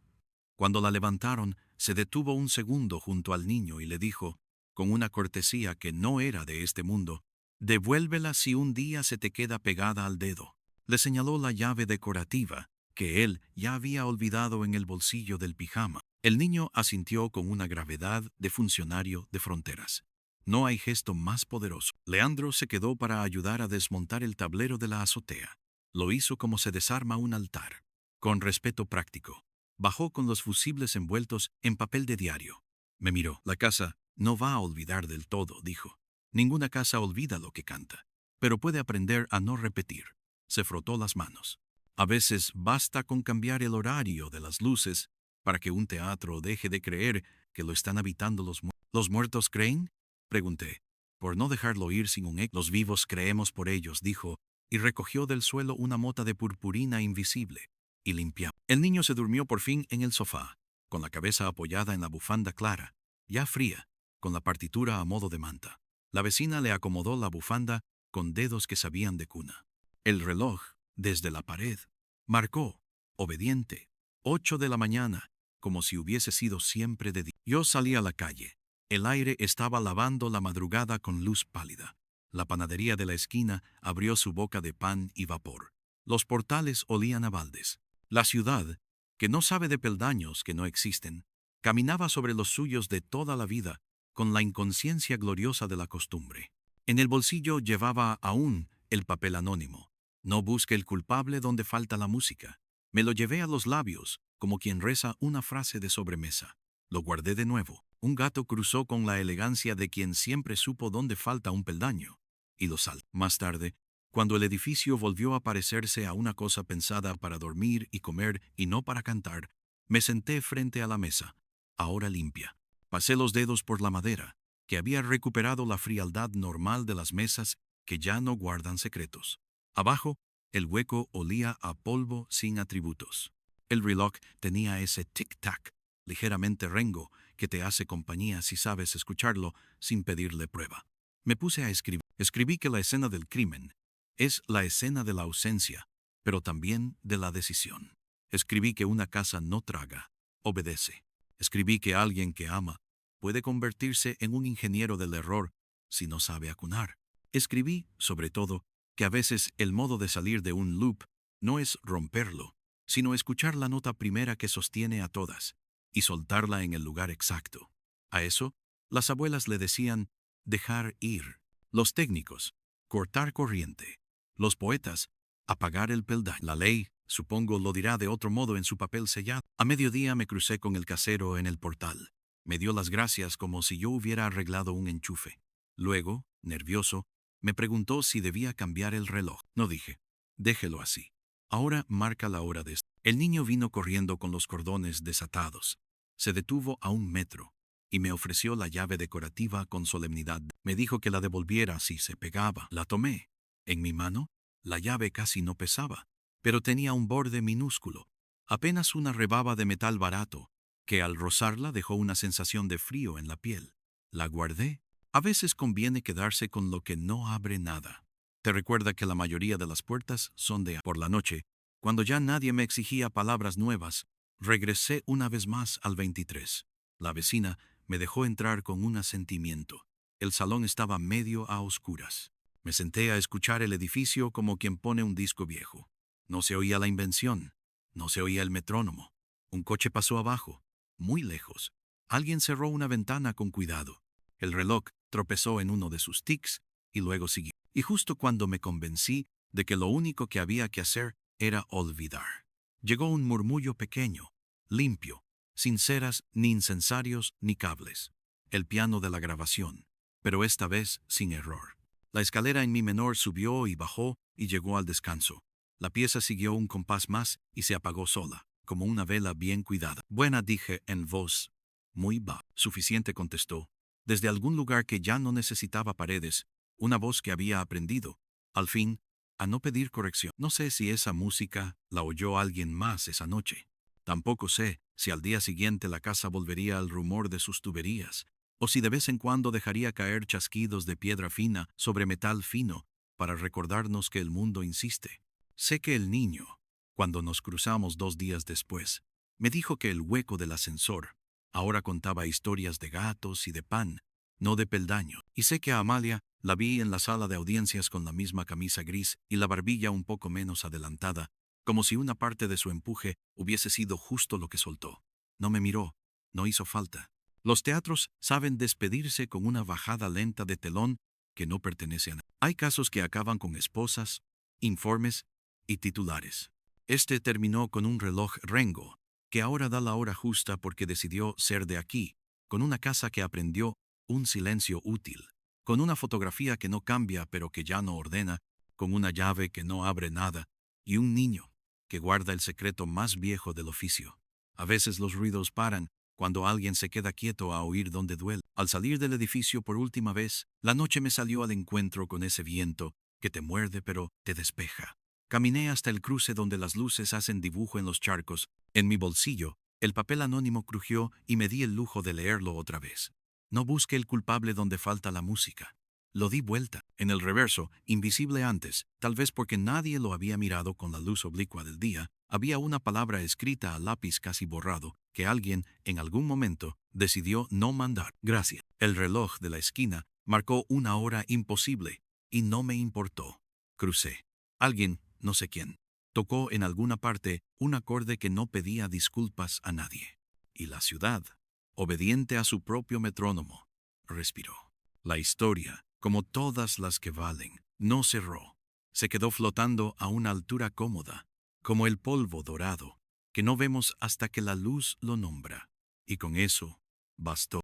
Cuando la levantaron, se detuvo un segundo junto al niño y le dijo, con una cortesía que no era de este mundo, «Devuélvela si un día se te queda pegada al dedo». Le señaló la llave decorativa, que él ya había olvidado en el bolsillo del pijama. El niño asintió con una gravedad de funcionario de fronteras. No hay gesto más poderoso. Leandro se quedó para ayudar a desmontar el tablero de la azotea. Lo hizo como se desarma un altar, con respeto práctico. Bajó con los fusibles envueltos en papel de diario. Me miró. La casa no va a olvidar del todo, dijo. Ninguna casa olvida lo que canta, pero puede aprender a no repetir. Se frotó las manos. A veces basta con cambiar el horario de las luces para que un teatro deje de creer que lo están habitando los muertos. ¿Los muertos creen?, pregunté, por no dejarlo ir sin un eco. Los vivos creemos por ellos, dijo, y recogió del suelo una mota de purpurina invisible, y limpió. El niño se durmió por fin en el sofá, con la cabeza apoyada en la bufanda clara, ya fría, con la partitura a modo de manta. La vecina le acomodó la bufanda con dedos que sabían de cuna. El reloj, desde la pared, marcó, obediente, 8 de la mañana, como si hubiese sido siempre de día. Yo salí a la calle. El aire estaba lavando la madrugada con luz pálida. La panadería de la esquina abrió su boca de pan y vapor. Los portales olían a baldes. La ciudad, que no sabe de peldaños que no existen, caminaba sobre los suyos de toda la vida, con la inconsciencia gloriosa de la costumbre. En el bolsillo llevaba aún el papel anónimo. No busque el culpable donde falta la música. Me lo llevé a los labios, como quien reza una frase de sobremesa. Lo guardé de nuevo. Un gato cruzó con la elegancia de quien siempre supo dónde falta un peldaño, y lo saltó. Más tarde, cuando el edificio volvió a parecerse a una cosa pensada para dormir y comer y no para cantar, me senté frente a la mesa, ahora limpia. Pasé los dedos por la madera, que había recuperado la frialdad normal de las mesas que ya no guardan secretos. Abajo, el hueco olía a polvo sin atributos. El reloj tenía ese tic-tac, ligeramente rengo, que te hace compañía si sabes escucharlo sin pedirle prueba. Me puse a escribir. Escribí que la escena del crimen es la escena de la ausencia, pero también de la decisión. Escribí que una casa no traga, obedece. Escribí que alguien que ama puede convertirse en un ingeniero del error si no sabe acunar. Escribí, sobre todo, que a veces el modo de salir de un loop no es romperlo, sino escuchar la nota primera que sostiene a todas y soltarla en el lugar exacto. A eso, las abuelas le decían dejar ir. Los técnicos, cortar corriente. Los poetas, apagar el peldaño. La ley, supongo, lo dirá de otro modo en su papel sellado. A mediodía me crucé con el casero en el portal. Me dio las gracias como si yo hubiera arreglado un enchufe. Luego, nervioso, me preguntó si debía cambiar el reloj. No dije, déjelo así. Ahora marca la hora de esto. El niño vino corriendo con los cordones desatados. Se detuvo a 1 metro y me ofreció la llave decorativa con solemnidad. Me dijo que la devolviera si se pegaba. La tomé. En mi mano, la llave casi no pesaba, pero tenía un borde minúsculo, apenas una rebaba de metal barato, que al rozarla dejó una sensación de frío en la piel. La guardé. A veces conviene quedarse con lo que no abre nada. Te recuerda que la mayoría de las puertas son de... Por la noche, cuando ya nadie me exigía palabras nuevas, regresé una vez más al 23. La vecina me dejó entrar con un asentimiento. El salón estaba medio a oscuras. Me senté a escuchar el edificio como quien pone un disco viejo. No se oía la invención, no se oía el metrónomo. Un coche pasó abajo, muy lejos. Alguien cerró una ventana con cuidado. El reloj tropezó en uno de sus tics y luego siguió. Y justo cuando me convencí de que lo único que había que hacer era olvidar, llegó un murmullo pequeño, limpio, sin ceras, ni incensarios, ni cables. El piano de la grabación. pero esta vez sin error. La escalera en mi menor subió y bajó y llegó al descanso. La pieza siguió un compás más y se apagó sola, como una vela bien cuidada. Buena, dije en voz muy baja. Suficiente, contestó. Desde algún lugar que ya no necesitaba paredes, una voz que había aprendido, al fin, a no pedir corrección. No sé si esa música la oyó alguien más esa noche. Tampoco sé si al día siguiente la casa volvería al rumor de sus tuberías, o si de vez en cuando dejaría caer chasquidos de piedra fina sobre metal fino para recordarnos que el mundo insiste. Sé que el niño, cuando nos cruzamos 2 días después, me dijo que el hueco del ascensor ahora contaba historias de gatos y de pan, no de peldaño. Y sé que a Amalia la vi en la sala de audiencias con la misma camisa gris y la barbilla un poco menos adelantada, como si una parte de su empuje hubiese sido justo lo que soltó. No me miró, no hizo falta. Los teatros saben despedirse con una bajada lenta de telón que no pertenece a nadie. Hay casos que acaban con esposas, informes y titulares. Este terminó con un reloj Rengo, que ahora da la hora justa porque decidió ser de aquí, con una casa que aprendió un silencio útil, con una fotografía que no cambia pero que ya no ordena, con una llave que no abre nada, y un niño que guarda el secreto más viejo del oficio. A veces los ruidos paran cuando alguien se queda quieto a oír donde duele. Al salir del edificio por última vez, la noche me salió al encuentro con ese viento que te muerde pero te despeja. Caminé hasta el cruce donde las luces hacen dibujo en los charcos. En mi bolsillo, el papel anónimo crujió y me di el lujo de leerlo otra vez. No busque el culpable donde falta la música. Lo di vuelta. En el reverso, invisible antes, tal vez porque nadie lo había mirado con la luz oblicua del día, había una palabra escrita a lápiz casi borrado, que alguien, en algún momento, decidió no mandar. Gracias. El reloj de la esquina marcó una hora imposible, y no me importó. Crucé. Alguien, no sé quién, tocó en alguna parte un acorde que no pedía disculpas a nadie. Y la ciudad, obediente a su propio metrónomo, respiró. La historia, como todas las que valen, no cerró. Se quedó flotando a una altura cómoda, como el polvo dorado, que no vemos hasta que la luz lo nombra. Y con eso, bastó.